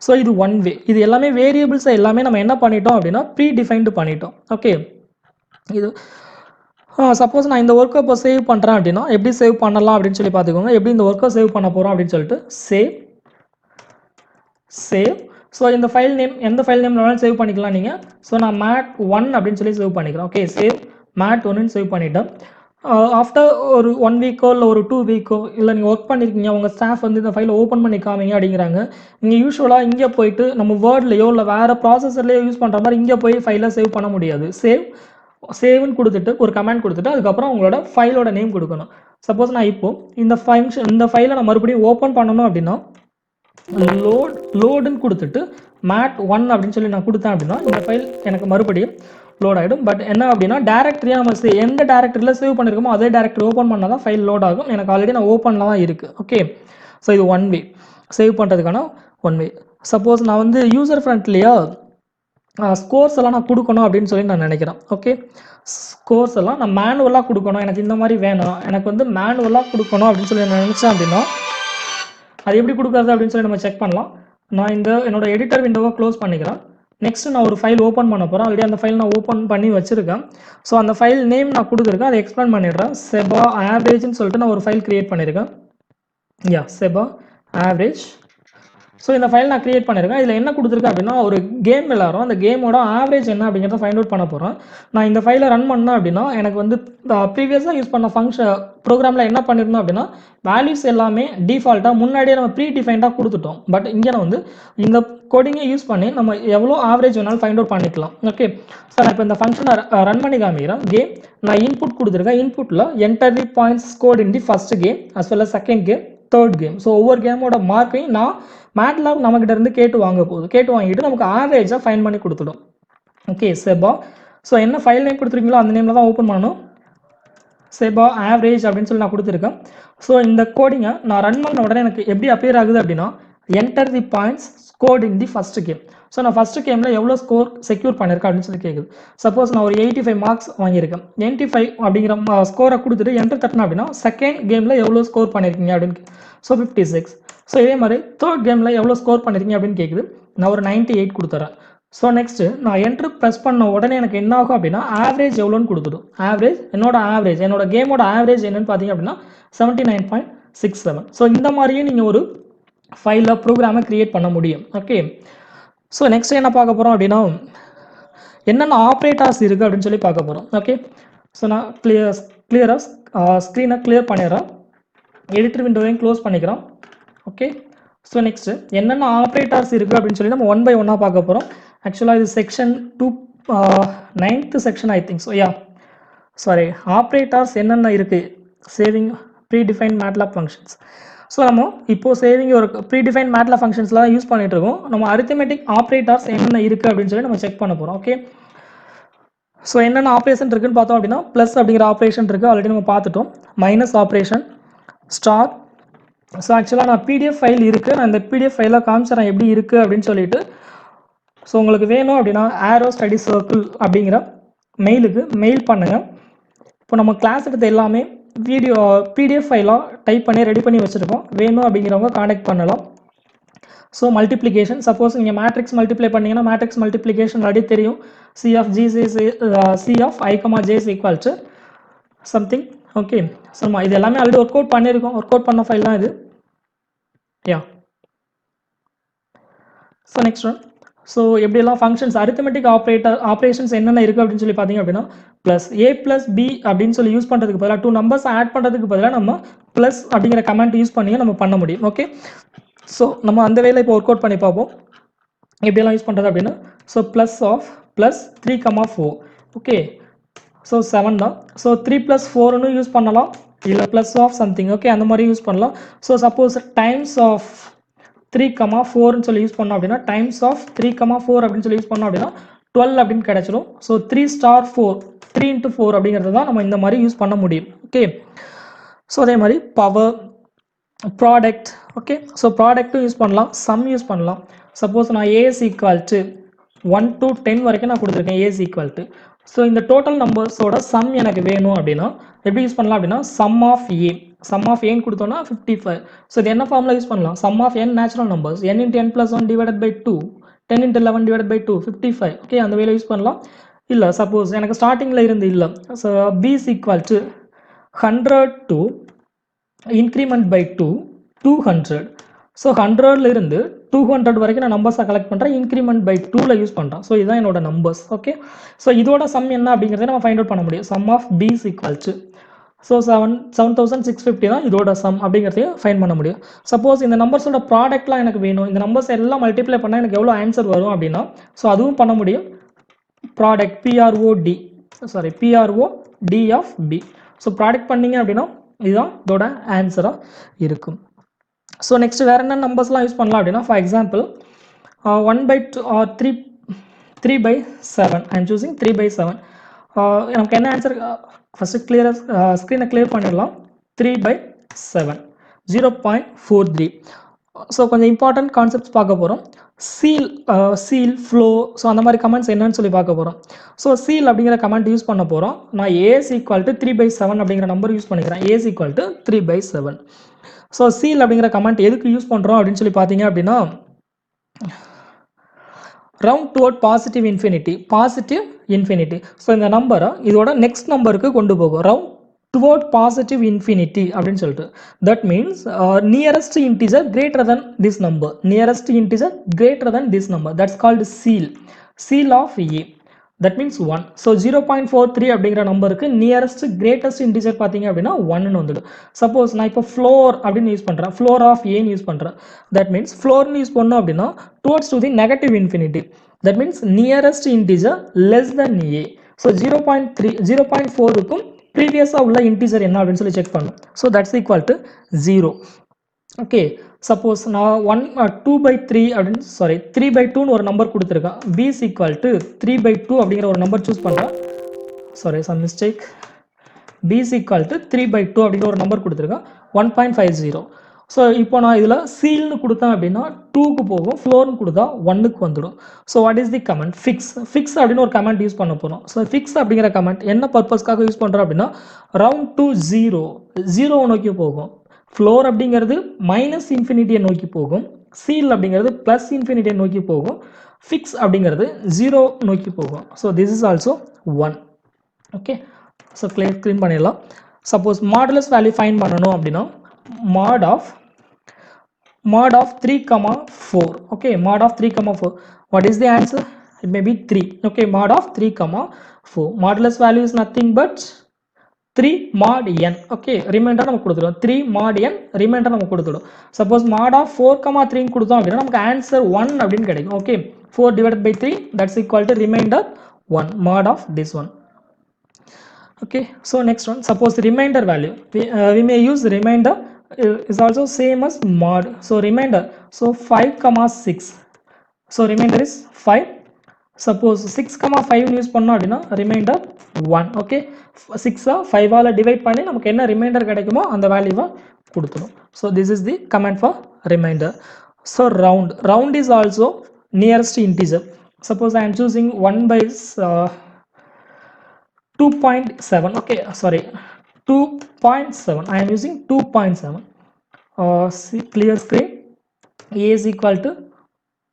ஸோ இது ஒன் வே. இது எல்லாமே வேரியபிள்ஸை எல்லாமே நம்ம என்ன பண்ணிட்டோம் அப்படின்னா ப்ரீ டிஃபைன்டு பண்ணிட்டோம். ஓகே, இது சப்போஸ் நான் இந்த ஒர்க்கை இப்போ சேவ் பண்ணுறேன் அப்படின்னா எப்படி சேவ் பண்ணலாம் அப்படின்னு சொல்லி பார்த்துக்கோங்க. எப்படி இந்த ஒர்க்கை சேவ் பண்ண போகிறோம் அப்படின்னு சொல்லிட்டு சேவ். ஸோ இந்த ஃபைல் நேம் எந்த ஃபைல் நேம் வேணாலும் சேவ் பண்ணிக்கலாம் நீங்கள். ஸோ நான் mat1 அப்படின்னு சொல்லி சேவ் பண்ணிக்கிறேன். ஓகே, சேவ் mat1ன்னு சேவ் பண்ணிட்டேன். ஆஃப்டர் ஒரு 1 வீக்கோ இல்லை ஒரு 2 வீக்கோ இல்லை நீங்கள் ஒர்க் பண்ணியிருக்கீங்க, உங்கள் ஸ்டாஃப் வந்து இந்த ஃபைலை ஓப்பன் பண்ணி காமிங்க அப்படிங்கிறாங்க. நீங்கள் யூஸ்வலாக இங்கே போயிட்டு நம்ம வேர்ட்லையோ இல்லை வேறு ப்ராசஸர்லேயோ யூஸ் பண்ணுற மாதிரி இங்கே போய் ஃபைலை சேவ் பண்ண முடியாது. சேவ்னு கொடுத்துட்டு ஒரு கமெண்ட் கொடுத்துட்டு அதுக்கப்புறம் உங்களோட ஃபைலோட நேம் கொடுக்கணும். சப்போஸ் நான் இப்போது இந்த ஃபைலை நான் மறுபடியும் ஓப்பன் பண்ணணும் அப்படின்னா லோடுன்னு கொடுத்துட்டு mat1 அப்படின்னு சொல்லி நான் கொடுத்தேன் அப்படின்னா இந்த ஃபைல் எனக்கு மறுபடியும் லோட் ஆகிடும். பட் என்ன அப்படின்னா டேரக்டரியாக நம்ம எந்த டேரக்டரியில் சேவ் பண்ணியிருக்கோமோ அதே டேரக்டரி ஓப்பன் பண்ணால் தான் ஃபைல் லோட் ஆகும். எனக்கு ஆல்ரெடி நான் ஓப்பனில் தான் இருக்குது. ஓகே, ஸோ இது ஒன் வே சேவ் பண்ணுறதுக்கான ஒன் வே. சப்போஸ் நான் வந்து யூசர் ஃப்ரெண்ட்லியாக ஸ்கோர்ஸ் எல்லாம் நான் கொடுக்கணும் அப்படின்னு சொல்லி நான் நினைக்கிறேன். ஓகே, ஸ்கோர்ஸ் எல்லாம் நான் மேனுவலாக கொடுக்கணும், எனக்கு இந்த மாதிரி வேணும், எனக்கு வந்து மேனுவலாக கொடுக்கணும் அப்படின்னு சொல்லி நான் நினச்சேன் அப்படின்னா அது எப்படி கொடுக்குறது அப்படின்னு சொல்லி நம்ம செக் பண்ணலாம். நான் என்னோட எடிட்டர் விண்டோவை க்ளோஸ் பண்ணிக்கிறேன். நெக்ஸ்ட்டு நான் ஒரு ஃபைல் ஓப்பன் பண்ண போகிறேன். ஆல்ரெடி அந்த ஃபைல் நான் ஓப்பன் பண்ணி வச்சுருக்கேன். ஸோ அந்த ஃபைல் நேம் நான் கொடுத்துருக்கேன், அதை எக்ஸ்பிளைன் பண்ணிடுறேன். செபா ஆவரேஜ்னு சொல்லிட்டு நான் ஒரு ஃபைல் க்ரியேட் பண்ணியிருக்கேன். செபா ஆவரேஜ். ஸோ இந்த ஃபைல் நான் க்ரியேட் பண்ணியிருக்கேன். இதில் என்ன கொடுத்துருக்கேன் அப்படின்னா, ஒரு கேம் விளாட்றோம், அந்த கேமோட ஆவரேஜ் என்ன அப்படிங்கிறத ஃபைண்ட் அவுட் பண்ண போகிறேன். நான் இந்த ஃபைலை ரன் பண்ணேன் அப்படின்னா எனக்கு வந்து ப்ரீவியஸாக யூஸ் பண்ண ப்ரோக்ராமில் என்ன பண்ணியிருந்தோம் அப்படின்னா, வேல்யூஸ் எல்லாமே டிஃபால்ட்டாக முன்னாடியே நம்ம ப்ரீ டிஃபைன்டாக கொடுத்துட்டோம். பட் இங்கே நான் வந்து இந்த கோடிங்கை யூஸ் பண்ணி நம்ம எவ்வளோ ஆவரேஜ் வேணாலும் ஃபைண்ட் அவுட் பண்ணிக்கலாம். ஓகே, ஸோ நான் இப்போ இந்த ஃபங்க்ஷனை ரன் பண்ணி காமிக்கிறேன். கேம் நான் இன்புட் கொடுத்துருக்கேன். இன்புட்டில் enter the points scored in the first game as well as second game, third game. So ஒவ்வொரு கேமோட மார்க்கையும் நான் மேட்லாப் நம்மகிட்ட இருந்து கேட்டு வாங்கிட்டு நமக்கு ஆவரேஜாக ஃபைன் பண்ணி கொடுத்துடும். ஓகே, செபா. ஸோ என்ன ஃபைல் நேம் கொடுத்துருக்கீங்களோ அந்த நேமில் தான் ஓப்பன் பண்ணணும். செபா ஆவரேஜ் அப்படின்னு சொல்லி நான் கொடுத்துருக்கேன். ஸோ இந்த கோடிங்கை நான் ரன் பண்ண உடனே எனக்கு எப்படி அப்பியர் ஆகுது அப்படின்னா, enter the points scored in the first game. So நான் ஃபஸ்ட்டு கேமில் எவ்வளோ ஸ்கோர் செக்யூர் பண்ணியிருக்கேன் அப்படின்னு சொல்லி கேட்குது. சப்போஸ் நான் ஒரு 85 மார்க்ஸ் வாங்கியிருக்கேன். 85 அப்படிங்கிற ஸ்கோரை கொடுத்துட்டு என்டர் தட்டினேன் அப்படின்னா செகண்ட் கேமில் எவ்வளோ ஸ்கோர் பண்ணியிருக்கீங்க அப்படின்னு. ஸோ 56. ஸோ இதே மாதிரி தேர்ட் கேமில் எவ்வளோ ஸ்கோர் பண்ணியிருக்கீங்க அப்படின்னு கேட்குது. நான் ஒரு 98 கொடுத்துறேன். ஸோ நெக்ஸ்ட்டு நான் என்ட்ரு ப்ரெஸ் பண்ண உடனே எனக்கு என்ன ஆகும் அப்படின்னா, ஆவரேஜ் எவ்வளோன்னு கொடுத்துடும். என்னோட கேமோட ஆவரேஜ் என்னன்னு பார்த்தீங்க அப்படின்னா 79.67. ஸோ இந்த மாதிரியே நீங்கள் ஒரு ஃபைலில் ப்ரோக்ராமை க்ரியேட் பண்ண முடியும். ஓகே, ஸோ நெக்ஸ்ட் என்ன பார்க்க போகிறோம் அப்படின்னா, என்னென்ன ஆப்ரேட்டர்ஸ் இருக்குது அப்படின்னு சொல்லி பார்க்க போகிறோம். ஓகே, ஸோ நான் கிளியராக ஸ்க்ரீனை கிளியர் பண்ணிடுறேன். எடிட்டர் விண்டோவையும் க்ளோஸ் பண்ணிக்கிறோம். ஓகே, ஸோ நெக்ஸ்ட்டு என்னென்ன ஆப்ரேட்டர்ஸ் இருக்குது அப்படின்னு சொல்லி நம்ம ஒன் பை ஒன்னாக பார்க்க போகிறோம். ஆக்சுவலாக இது section 9th section I think. So operators என்னென்ன இருக்குது, saving predefine MATLAB functions. So நம்ம இப்போது சேவிங் ஒரு ப்ரீடிஃபைன் மேட்லாப் ஃபங்க்ஷன்ஸ்லாம் யூஸ் பண்ணிகிட்டு இருக்கோம். நம்ம அரித்மெட்டிக் ஆப்ரேட்டர்ஸ் என்னென்ன இருக்குது அப்படின்னு சொல்லி நம்ம செக் பண்ண போகிறோம். ஓகே, ஸோ என்னென்ன ஆப்ரேஷன் இருக்குன்னு பார்த்தோம் அப்படின்னா, ப்ளஸ் அப்படிங்கிற ஆப்ரேஷன் இருக்குது, ஆல்ரெடி நம்ம பார்த்துட்டோம். Minus operation, star. ஸோ ஆக்சுவலாக நான் பிடிஎஃப் ஃபைல் இருக்குது, நான் இந்த பிடிஎஃப் ஃபைலாக காமிச்சிடறேன் எப்படி இருக்குது அப்படின்னு சொல்லிட்டு. ஸோ உங்களுக்கு வேணும் அப்படின்னா ஆரோ ஸ்டடி சர்க்கிள் அப்படிங்கிற மெயிலுக்கு மெயில் பண்ணுங்கள். இப்போ நம்ம கிளாஸ் எடுத்த எல்லாமே பிடிஎஃப் ஃபைலாக டைப் பண்ணி ரெடி பண்ணி வச்சுருக்கோம். வேணும் அப்படிங்கிறவங்க கான்டெக்ட் பண்ணலாம். ஸோ மல்டிப்ளிகேஷன், சப்போஸ் நீங்கள் மேட்ரிக்ஸ் மல்டிப்ளை பண்ணிங்கன்னா மேட்ரிக்ஸ் மல்டிப்ளிகேஷன் ஆல்ரெடி தெரியும். C of I, J is equal to something. Okay, so நம்ம இது எல்லாமே ஆல்ரெடி ஒர்க் அவுட் பண்ண ஃபைல் தான் இது. So next one. ஸோ எப்படியெல்லாம் ஃபங்க்ஷன்ஸ் அரித்மெட்டிக் ஆப்ரேஷன்ஸ் என்னென்ன இருக்குது அப்படின்னு சொல்லி பார்த்தீங்க அப்படின்னா, ப்ளஸ் A + B அப்படின்னு சொல்லி யூஸ் பண்ணுறதுக்கு பதிலாக 2 நம்பர்ஸ் ஆட் பண்ணுறதுக்கு பதிலாக நம்ம ப்ளஸ் அப்படிங்கிற கமெண்ட் யூஸ் பண்ணி நம்ம பண்ண முடியும். ஓகே, ஸோ நம்ம அந்த வேலை இப்போ ஒர்க் அவுட் பண்ணி பார்ப்போம் எப்படியெல்லாம் யூஸ் பண்ணுறது அப்படின்னு. So plus 3,4. ஓகே, ஸோ 7 தான். ஸோ 3 + 4ன்னு யூஸ் பண்ணலாம், இல்லை ப்ளஸ் ஆஃப் சம்திங். ஓகே, அந்த மாதிரி யூஸ் பண்ணலாம். ஸோ சப்போஸ் டைம்ஸ் ஆஃப் 3,4ன்னு சொல்லி யூஸ் பண்ணோம் அப்படின்னா, டைம்ஸ் ஆஃப் 3,4 அப்படின்னு சொல்லி யூஸ் பண்ணோம் அப்படின்னா 12 அப்படின்னு கிடச்சிடும். ஸோ 3 * 4, 3 × 4 அப்படிங்கிறது தான் நம்ம இந்த மாதிரி யூஸ் பண்ண முடியும். ஓகே, ஸோ அதே மாதிரி பவர், ப்ராடக்ட். ஓகே, ஸோ ப்ராடக்ட்டும் யூஸ் பண்ணலாம், சம் யூஸ் பண்ணலாம். சப்போஸ் நான் A is equal to 1 to 10 வரைக்கும் நான் கொடுத்துருக்கேன். A is equal to. So இந்த டோட்டல் நம்பர்ஸோட சம் எனக்கு வேணும் அப்படின்னா எப்படி யூஸ் பண்ணலாம் அப்படின்னா, சம் ஆஃப் ஏன்னு கொடுத்தோன்னா 55. ஸோ இது என்ன ஃபார்மில் யூஸ் பண்ணலாம், sum of n natural numbers, n × n + 1 / 2, 10 × 11 / 2, 55. Okay, அந்த வேலை யூஸ் பண்ணலாம். இல்லை சப்போஸ் எனக்கு ஸ்டார்டிங்கில் இருந்து இல்லை, so B is equal to 100 to increment by 2, 200. So 100ல இருந்து 200 வரைக்கும் நான் நம்பர்ஸை கலெக்ட் பண்ணுறேன், இன்க்ரிமெண்ட் பை 2ல யூஸ் பண்ணுறேன். ஸோ இதுதான் என்னோட நம்பர்ஸ். ஓகே, ஸோ இதோட சம் என்ன அப்படிங்கிறத நம்ம ஃபைண்ட் அவுட் பண்ண முடியும். Sum of B is equal to, so 7,650 தான் இதோட சம் அப்படிங்கிறதையும் ஃபைண்ட் பண்ண முடியும். சப்போஸ் இந்த நம்பர்ஸோட ப்ராடக்ட்லாம் எனக்கு வேணும், இந்த நம்பர்ஸ் எல்லாம் மல்டிப்ளை பண்ணால் எனக்கு எவ்வளோ ஆன்சர் வரும் அப்படின்னா, ஸோ அதுவும் பண்ண முடியும். Product PROD of B. So product பண்ணிங்க அப்படின்னா இதுதான் இதோட ஆன்சராக இருக்கும். ஸோ நெக்ஸ்ட் வேறு என்ன நம்பர்ஸ்லாம் யூஸ் பண்ணலாம் அப்படின்னா, for example 1/2 or 3/7. I am choosing 3/7. எனக்கு என்ன ஆன்சர், ஃபஸ்ட்டு ஸ்க்ரீனை கிளியர் பண்ணிடலாம். 3/7, 0.43. ஸோ கொஞ்சம் இம்பார்ட்டன்ட் கான்செப்ட்ஸ் பார்க்க போகிறோம். சீல் ஃப்ளோ, ஸோ அந்த மாதிரி கமெண்ட்ஸ் என்னன்னு சொல்லி பார்க்க போகிறோம். ஸோ சீல் அப்படிங்கிற கமெண்ட் யூஸ் பண்ண போகிறோம். நான் ஏஸ் ஈக்குவல் டு 3/7 அப்படிங்கிற நம்பர் யூஸ் பண்ணிக்கிறேன். A's equal to 3/7. So ceil அப்படிங்கிற கமெண்ட் எதுக்கு யூஸ் பண்ணுறோம் அப்படின்னு சொல்லி பார்த்தீங்க அப்படின்னா, round toward positive infinity. So இந்த நம்பரை இதோட நெக்ஸ்ட் நம்பருக்கு கொண்டு போகும். ரவுண்ட் டுவர்ட் பாசிட்டிவ் இன்ஃபினிட்டி அப்படின்னு சொல்லிட்டு. That means nearest integer greater than this number. Nearest integer greater than this number. That's called ceil of A. That means 1. So 0.43 அப்படிங்கிற நம்பருக்கு நியரஸ்ட் கிரேட்டஸ்ட் இன்டிஜர் பார்த்தீங்க அப்படின்னா 1ன்னு வந்துடும். சப்போஸ் நான் இப்போ ஃப்ளோர் அப்படின்னு யூஸ் பண்ணுறேன், ஃப்ளோர் ஆஃப் ஏன்னு யூஸ் பண்ணுறேன். தட் மீன்ஸ் ஃப்ளோர்னு யூஸ் பண்ணோம் அப்படின்னா towards to the negative infinity. That means nearest integer less than A. So 0.4க்கும் ப்ரீவியஸாக உள்ள இன்டிஜர் என்ன அப்படின்னு சொல்லி செக் பண்ணும். So that's equal to 0. Okay, suppose நான் 2/3 அப்படின்னு 3/2ன்னு ஒரு நம்பர் கொடுத்துருக்கேன். b is equal to 3/2 அப்படிங்கிற ஒரு நம்பர் சூஸ் பண்ணுறேன். Some mistake. b is equal to 3/2 அப்படிங்கிற ஒரு நம்பர் கொடுத்துருக்கேன். 1.50. ஸோ இப்போ நான் இதில் சீல்னு கொடுத்தேன் அப்படின்னா 2க்கு போகும், ஃப்ளோர்னு கொடுத்தா 1க்கு வந்துடும். So what is the comment? Fix அப்படின்னு ஒரு கமெண்ட் யூஸ் பண்ண போகிறோம். ஸோ ஃபிக்ஸ் அப்படிங்கிற கமெண்ட் என்ன பர்பஸ்க்காக யூஸ் பண்ணுறோம் அப்படின்னா, ரவுண்ட் டு 0 நோக்கி போகும். ஃப்ளோர் அப்படிங்கிறது மைனஸ் இன்ஃபினிட்டியை நோக்கி போகும், சீல் அப்படிங்கிறது ப்ளஸ் இன்ஃபினிட்டியை நோக்கி போகும், ஃபிக்ஸ் அப்படிங்கிறது 0 நோக்கி போகும். So this is also 1. Okay, so clean பண்ணிடலாம். சப்போஸ் மாடுலஸ் வேல்யூ ஃபைண்ட் பண்ணணும் அப்படின்னா mod of 3,4. okay, mod of 3,4. what is the answer? It may be 3. okay, mod of 3,4. modulus value is nothing but 3 mod n. okay, remainder நமக்கு கொடுத்துடும் 3 mod n, remainder நமக்கு கொடுத்துடும். suppose mod of 4,3 கொடுத்தோம் அப்படின்னா நமக்கு answer 1 அப்படின்னு கிடைக்கும். okay, 4 divided by 3, that's equal to remainder 1, mod of this one. okay, so next one, suppose remainder value, we may use remainder is also same as mod. so remainder, so 5,6. so remainder is 5. suppose 6,5 use பண்ணோம் அப்படின்னா remainder 1. okay, 6 5 all divide பண்ணி நமக்கு என்ன reminder கிடைக்குமோ அந்த வேல்யூவை கொடுத்துடும். so this is the command for remainder. so round is also nearest integer. suppose I am choosing 2.7. okay, sorry, 2.7. I am using 2.7. see, clear screen. a is equal to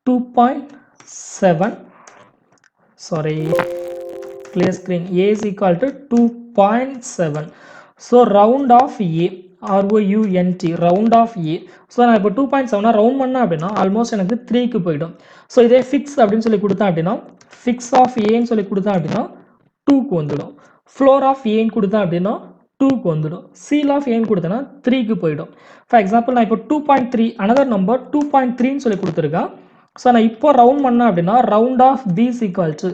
2.7. sorry, clear screen. a is equal to 2.7. so round of a, ROUNT, round of a. So நான் இப்போ 2.7 round பண்ணேன் அப்படின்னா almost எனக்கு 3க்கு போயிடும். So இதே fix அப்படின்னு சொல்லி கொடுத்தேன் அப்படின்னா, ஃபிக்ஸ் ஆஃப் ஏன்னு சொல்லி கொடுத்தேன் அப்படின்னா 2க்கு வந்துடும். ஃப்ளோர் ஆஃப் ஏன்னு கொடுத்தேன் அப்படின்னா 2க்கு வந்துடும். சீல் ஆஃப் ஏன்னு கொடுத்தேன்னா 3க்கு போயிடும். ஃபார் எக்ஸாம்பிள் நான் இப்போ 2.3 அனதர் நம்பர் 2.3ன்னு சொல்லி கொடுத்துருக்கேன். ஸோ நான் இப்போ ரவுண்ட் பண்ணேன் அப்படின்னா round off b is equal to,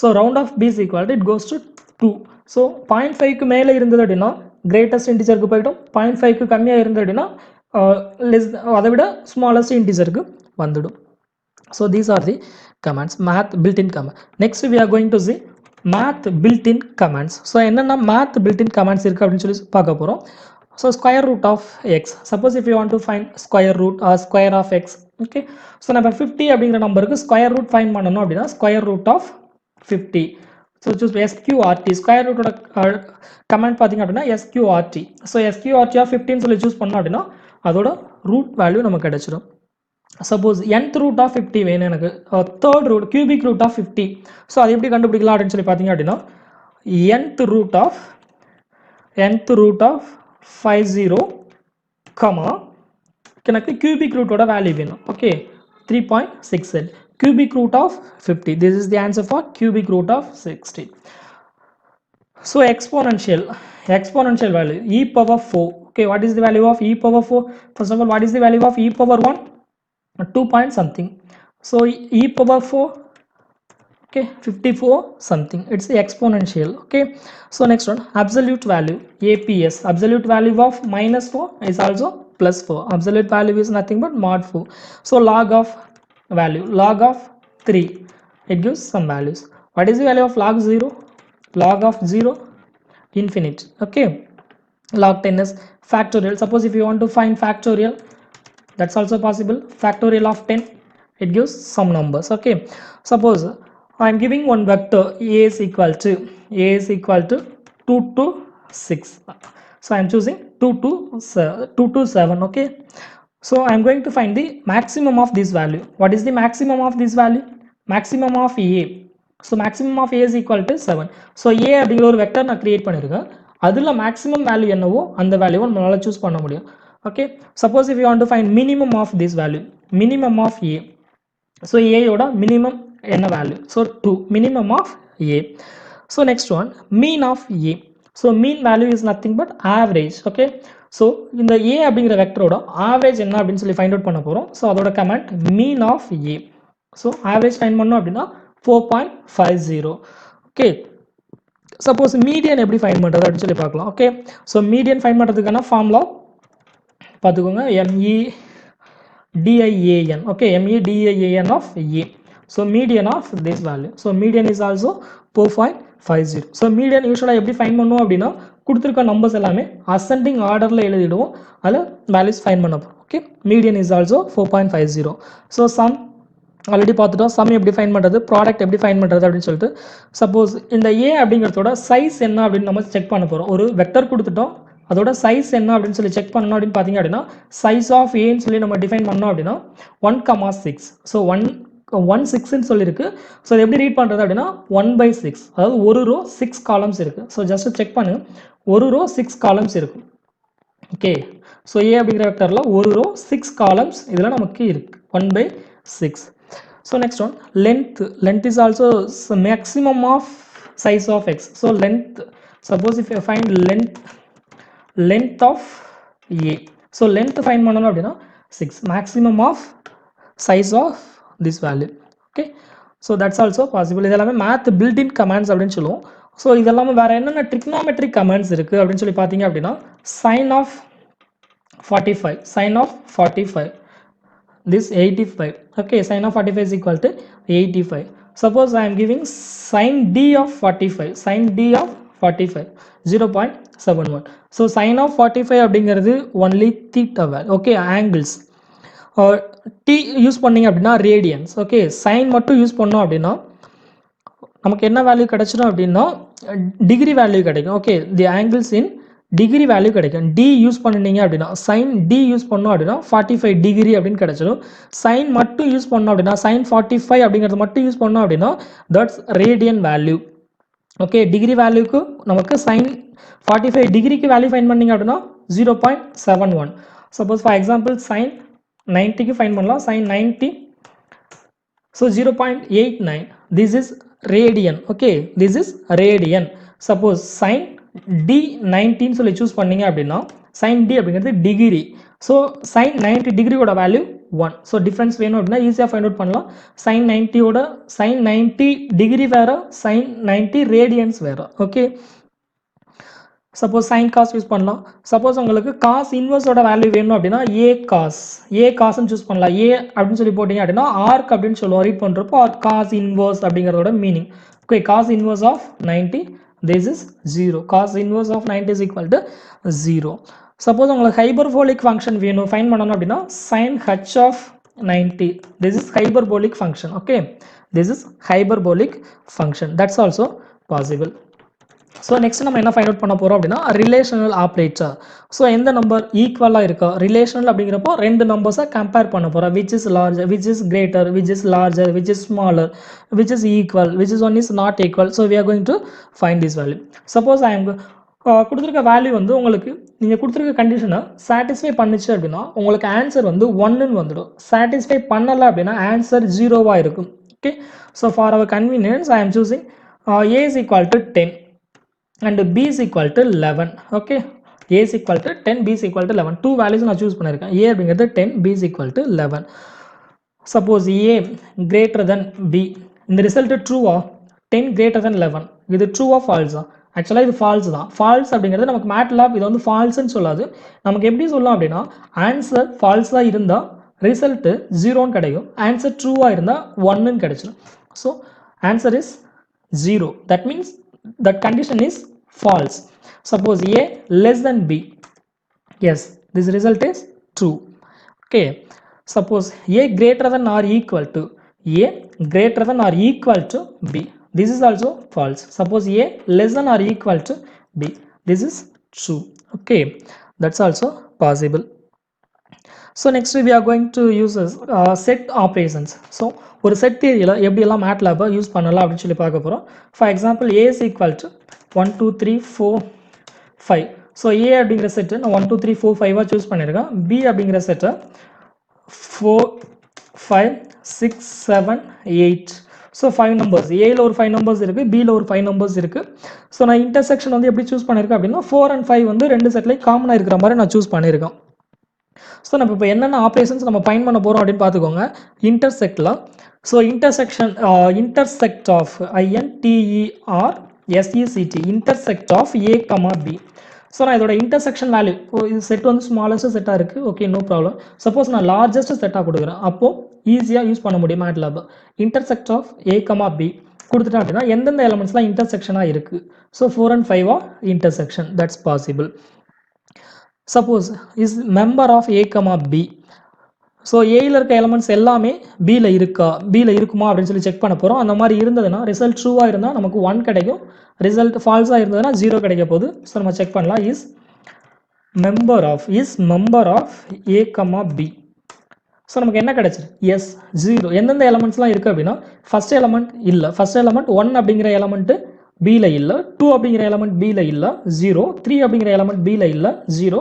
so round off b is equal to it goes to 2. So 0.5க்கு மேலே இருந்தது அப்படின்னா கிரேட்டஸ்ட் இன்டிஜருக்கு போய்டும், 0.5க்கு கம்மியாக இருந்தது அப்படின்னா அதை விட ஸ்மாலஸ்ட் இன்டிஜருக்கு வந்துடும். So these are the comments, math built-in command. next we are going to see math built-in commands. So என்னென்ன math built-in commands இருக்குது அப்படின்னு சொல்லி பார்க்க போகிறோம். So square root of x. suppose if you want to find square root or square of x. okay, so நம்ம 50 அப்படிங்கிற நம்பருக்கு square root find பண்ணணும் அப்படின்னா square root of 50. So choose SQRT. Square ரூட்டோட கமெண்ட் பார்த்தீங்க அப்படின்னா SQRT. ஸோ SQRT ஆஃப் 15 சொல்லி choose பண்ணோம் அப்படின்னா அதோட ரூட் வேல்யூ நமக்கு கிடைச்சிடும். சப்போஸ் nth ரூட் ஆஃப் 50 வேணும் எனக்கு, third root cubic root of 50. So அது எப்படி கண்டுபிடிக்கலாம் அப்படின்னு சொல்லி பார்த்தீங்க அப்படின்னா nth ரூட் ஆஃப் 50 கமா எனக்கு கியூபிக் ரூட்டோட வேல்யூ வேணும். Okay, 3.68 cubic root of 50. this is the answer for cubic root of 60. so exponential value e power 4. okay, what is the value of e power 4? first of all, what is the value of e power 1? 2 point something. so e power 4, okay, 54 something. it's the exponential. okay, so next one, absolute value APS. absolute value of -4 is also +4. absolute value is nothing but mod 4. so log of value, log of 3, it gives some values. what is the value of log 0? log of 0, infinite. okay, log 10 is factorial. suppose if you want to find factorial, that's also possible. Factorial of 10, it gives some numbers. Okay, suppose I am giving one vector a is equal to 2 to 6, so I am choosing 2 to 7. Okay, so I am going to find the maximum of this value. What is the maximum of this value? Maximum of a, so maximum of a is equal to 7. so a அப்படிங்கிற ஒரு vector நான் create பண்ணியிருக்கேன். அதில் maximum value என்னவோ அந்த வேல்யூவை நம்மளால் choose பண்ண முடியும். Okay, suppose if you want to find minimum of this value, minimum of A, so ஏயோட மினிமம் என்ன value? So 2, minimum of A. So next one, mean of A. So mean value is nothing but average. Okay, so இந்த A அப்படிங்கிற வெக்டரோட average என்ன அப்படின்னு சொல்லி find out பண்ண போகிறோம். So அதோட command mean of A. So average find பண்ணோம் அப்படின்னா 4.50. ஓகே, சப்போஸ் மீடியன் எப்படி ஃபைண்ட் பண்ணுறது அப்படின்னு சொல்லி பார்க்கலாம். ஓகே, ஸோ மீடியன் ஃபைண்ட் பண்ணுறதுக்கான ஃபார்முலா பார்த்துக்கோங்க, MEDIAN. okay, MEDIAN of A. so median of this value, so median is also 4.50. so median யூசுவலாக எப்படி ஃபைண்ட் பண்ணுவோம் அப்படின்னா கொடுத்துருக்க நம்பர்ஸ் எல்லாமே அசெண்டிங் ஆர்டரில் எழுதிடுவோம், அதில் வேல்யூஸ் ஃபைண்ட் பண்ண போகிறோம். Okay, median is also 4.50. So sum already பார்த்துட்டோம். சம் எப்படி ஃபைண்ட் பண்ணுறது, ப்ராடக்ட் எப்படி ஃபைண்ட் பண்ணுறது அப்படின்னு சொல்லிட்டு. சப்போஸ் இந்த ஏ அப்படிங்கிறதோட சைஸ் என்ன அப்படின்னு நம்ம செக் பண்ண போகிறோம். ஒரு வெக்டர் கொடுத்துட்டோம், அதோட சைஸ் என்ன அப்படின்னு சொல்லி செக் பண்ணணும். அப்படின்னு பார்த்தீங்க அப்படின்னா சைஸ் ஆஃப் ஏன்னு சொல்லி நம்ம டிஃபைன் பண்ணோம் அப்படின்னா 1,6. ஸோ 1,6ன்னு சொல்லியிருக்கு. ஸோ அது எப்படி ரீட் பண்ணுறது அப்படின்னா 1/6, அதாவது ஒரு ரோ 6 காலம்ஸ் இருக்குது. ஸோ ஜஸ்ட் செக் பண்ணுங்க, ஒரு ரோ 6 காலம்ஸ் இருக்குது. ஓகே, ஸோ ஏ அப்படிங்கிற வெக்டரில் ஒரு ரோ 6 காலம்ஸ் இதில் நமக்கு இருக்குது, 1/6. So next one, length is also maximum of size of X. So length, suppose if you find length of A, so length find பண்ணனும் அப்படினா 6, maximum of size of this value. okay, so that's also possible. இதெல்லாம் math built in commands அப்படினு சொல்லுவோம். so இதெல்லாம் வேற என்னென்ன trigonometric commands இருக்கு அப்படினு சொல்லி பாத்தீங்க அப்படினா sin of 45, this 85. okay, sin of 45 is equal to 85. suppose I am giving sin d of 45, 0.71. so sin of 45 அப்படிங்கிறது only theta value. okay, angles t use பண்ணீங்க அப்படினா radians. okay, sin மட்டும் use பண்ணோம் அப்படினா நமக்கு என்ன வேல்யூ கிடைச்சிடும் அப்படினா டிகிரி வேல்யூ கிடைக்கும். okay, the angles in degree value கிடைக்கும். d யூஸ் பண்ணீங்க அப்படினா sin d யூஸ் பண்ணோம் அப்படினா 45 டிகிரி அப்படினு கிடைச்சிடும். sin மட்டும் யூஸ் பண்ணோம் அப்படினா sin 45 அப்படிங்கிறது மட்டும் யூஸ் பண்ணோம் அப்படினா that's radian value. okay, degree வேல்யூக்கு நமக்கு sin 45 டிகிரிக்கு வேல்யூ ஃபைண்ட் பண்ணீங்க அப்படினா 0.71. suppose for example sin 90 க்கு ஃபைண்ட் பண்ணலாம், sin 90, so 0.89. this is radian. okay, this is radian. suppose sin d 19 சொல்லி சூஸ் பண்ணீங்க அப்படினா sin d அப்படிங்கிறது டிகிரி. so sin 90 டிகிரியோட வேல்யூ 1. so டிஃபரன்ஸ் வேணும் அப்படினா ஈஸியா ஃபைண்ட் அவுட் பண்ணலாம். sin 90 ஓட sin 90 டிகிரி வேற, sin 90 ரேடியன்ஸ் வேற. Okay, suppose sin cos use பண்ணலாம். சப்போஸ் உங்களுக்கு cos இன்வர்ஸ் ஓட வேல்யூ வேணும் அப்படினா a cos ன்னு சூஸ் பண்ணலாம். a அப்படினு சொல்லி போடிங்க அப்படினா arc அப்படினு சொல்லுவோம் ரீட் பண்றப்போ, or cos inverse அப்படிங்கறதோட meaning. okay, cos inverse of 90, this is 0. cos inverse of 90 is equal to 0. Suppose உங்களுக்கு ஹைபர்போலிக் ஃபங்க்ஷன் வேணும் ஃபைண்ட் பண்ணனும் அப்படினா sin h of 90, this is hyperbolic function. okay, this is hyperbolic function, that's also possible. so next நம்ம என்ன find out பண்ண போறோம் அப்படினா relational operator. so எந்த நம்பர் ஈக்குவலா இருக்கா, ரிலேஷனல் அப்படிங்கறப்போ ரெண்டு நம்பர்ஸை கம்பேர் பண்ண போறோம். which is larger, which is greater, which is larger, which is smaller, which is equal, which is one is not equal. so we are going to find this value. suppose I am கொடுத்திருக்க value வந்து உங்களுக்கு நீங்க கொடுத்திருக்க கண்டிஷனை satisfy பண்ணுச்சு அப்படினா உங்களுக்கு answer வந்து 1 ன்னு வந்துடும். சாட்டிஸ்ஃபை பண்ணல அப்படினா ஆன்சர் 0வா இருக்கும். okay, so for our convenience I am choosing a is equal to 10 and b is equal to 11. okay, a is equal to 10, b is equal to 11. two values நான் choose பண்ணிருக்கேன். a அப்படிங்கிறது 10, b is equal to 11. suppose a greater than b, இந்த result ட்ரூவா? 10 greater than 11, இது ட்ரூவா ஃபால்ஸா? ஆக்சுவலா இது falls தான். Falls அப்படிங்கிறது நமக்கு மேட்லாப் இது வந்து ஃபால்ஸ்னு சொல்லாது. நமக்கு எப்படி சொல்லலாம் அப்படின்னா ஆன்சர் ஃபால்ஸா இருந்தா ரிசல்ட் 0ன்னு கிடைக்கும், ஆன்சர் ட்ரூவா இருந்தா 1ன்னு கிடைச்சிடும். So answer is 0. that means that condition is false. suppose a less than b, yes, this result is true. Okay, suppose a greater than or equal to a greater than or equal to b, this is also false. Suppose a less than or equal to b, this is true. Okay, that's also possible. So next we are going to use set operations. So ஒரு set தியரியில் எப்படியெல்லாம் மேட்லாபை use பண்ணலாம் அப்படின்னு சொல்லி பார்க்க போகிறோம். For example A is equal to 1 2 3 4 5. So A அப்படிங்கிற செட்டு நான் 1 2 3 4 5 சூஸ் பண்ணியிருக்கேன். பி அப்படிங்கிற செட்டை 4 5 6 7 8. ஸோ 5 நம்பர்ஸ், ஏல ஒரு 5 நம்பர்ஸ் இருக்குது, பியில் ஒரு 5 நம்பர்ஸ் இருக்குது. ஸோ நான் இன்டர்செக்ஷன் வந்து எப்படி சூஸ் பண்ணியிருக்கேன் அப்படின்னா 4 and 5 வந்து ரெண்டு செட்லேயும் காமனாக இருக்கிற மாதிரி நான் சூஸ் பண்ணியிருக்கேன். ஸோ நம்ம இப்போ என்னென்ன ஆப்ரேஷன்ஸ் நம்ம ஃபைண்ட் பண்ண போகிறோம் அப்படின்னு பார்த்துக்கோங்க. இன்டர்செக்டில் so intersect of INTERSECT intersect of A, B. So நான் இதோட இன்டர்செக்ஷன் வேல்யூ, இது செட் வந்து ஸ்மாலஸ்ட் செட்டாக இருக்குது. Okay, no problem. சப்போஸ் நான் லார்ஜஸ்ட் செட்டாக கொடுக்குறேன், அப்போது ஈஸியாக யூஸ் பண்ண முடியும் MATLAB. Intersect of A, B கொடுத்துட்டேன் அப்படின்னா எந்தெந்த எலமெண்ட்ஸ்லாம் இன்டர்செக்ஷனாக இருக்குது. So 4 and 5 are intersection, that's possible. Suppose is member of A, B. So ஏயில் இருக்க எலமெண்ட்ஸ் எல்லாமே பியில் இருக்குமா அப்படின்னு சொல்லி செக் பண்ண போகிறோம். அந்த மாதிரி இருந்ததுன்னா ரிசல்ட் ட்ரூவாக இருந்தால் நமக்கு 1 கிடைக்கும், ரிசல்ட் ஃபால்ஸாக இருந்ததுன்னா 0 கிடைக்க போகுது. ஸோ நம்ம செக் பண்ணலாம். Is member of A, B. ஸோ நமக்கு என்ன கிடைச்சிரு? எஸ், 0. எந்தெந்த எலமெண்ட்ஸ்லாம் இருக்குது அப்படின்னா ஃபஸ்ட் எலமெண்ட் இல்லை, ஃபஸ்ட் எலமெண்ட் 1 அப்படிங்கிற எலமெண்ட்டு பியில் இல்லை, 2 அப்படிங்கிற எலமெண்ட் பியில் இல்லை, 0. 3 அப்படிங்கிற எலமெண்ட் பியில் இல்லை, 0.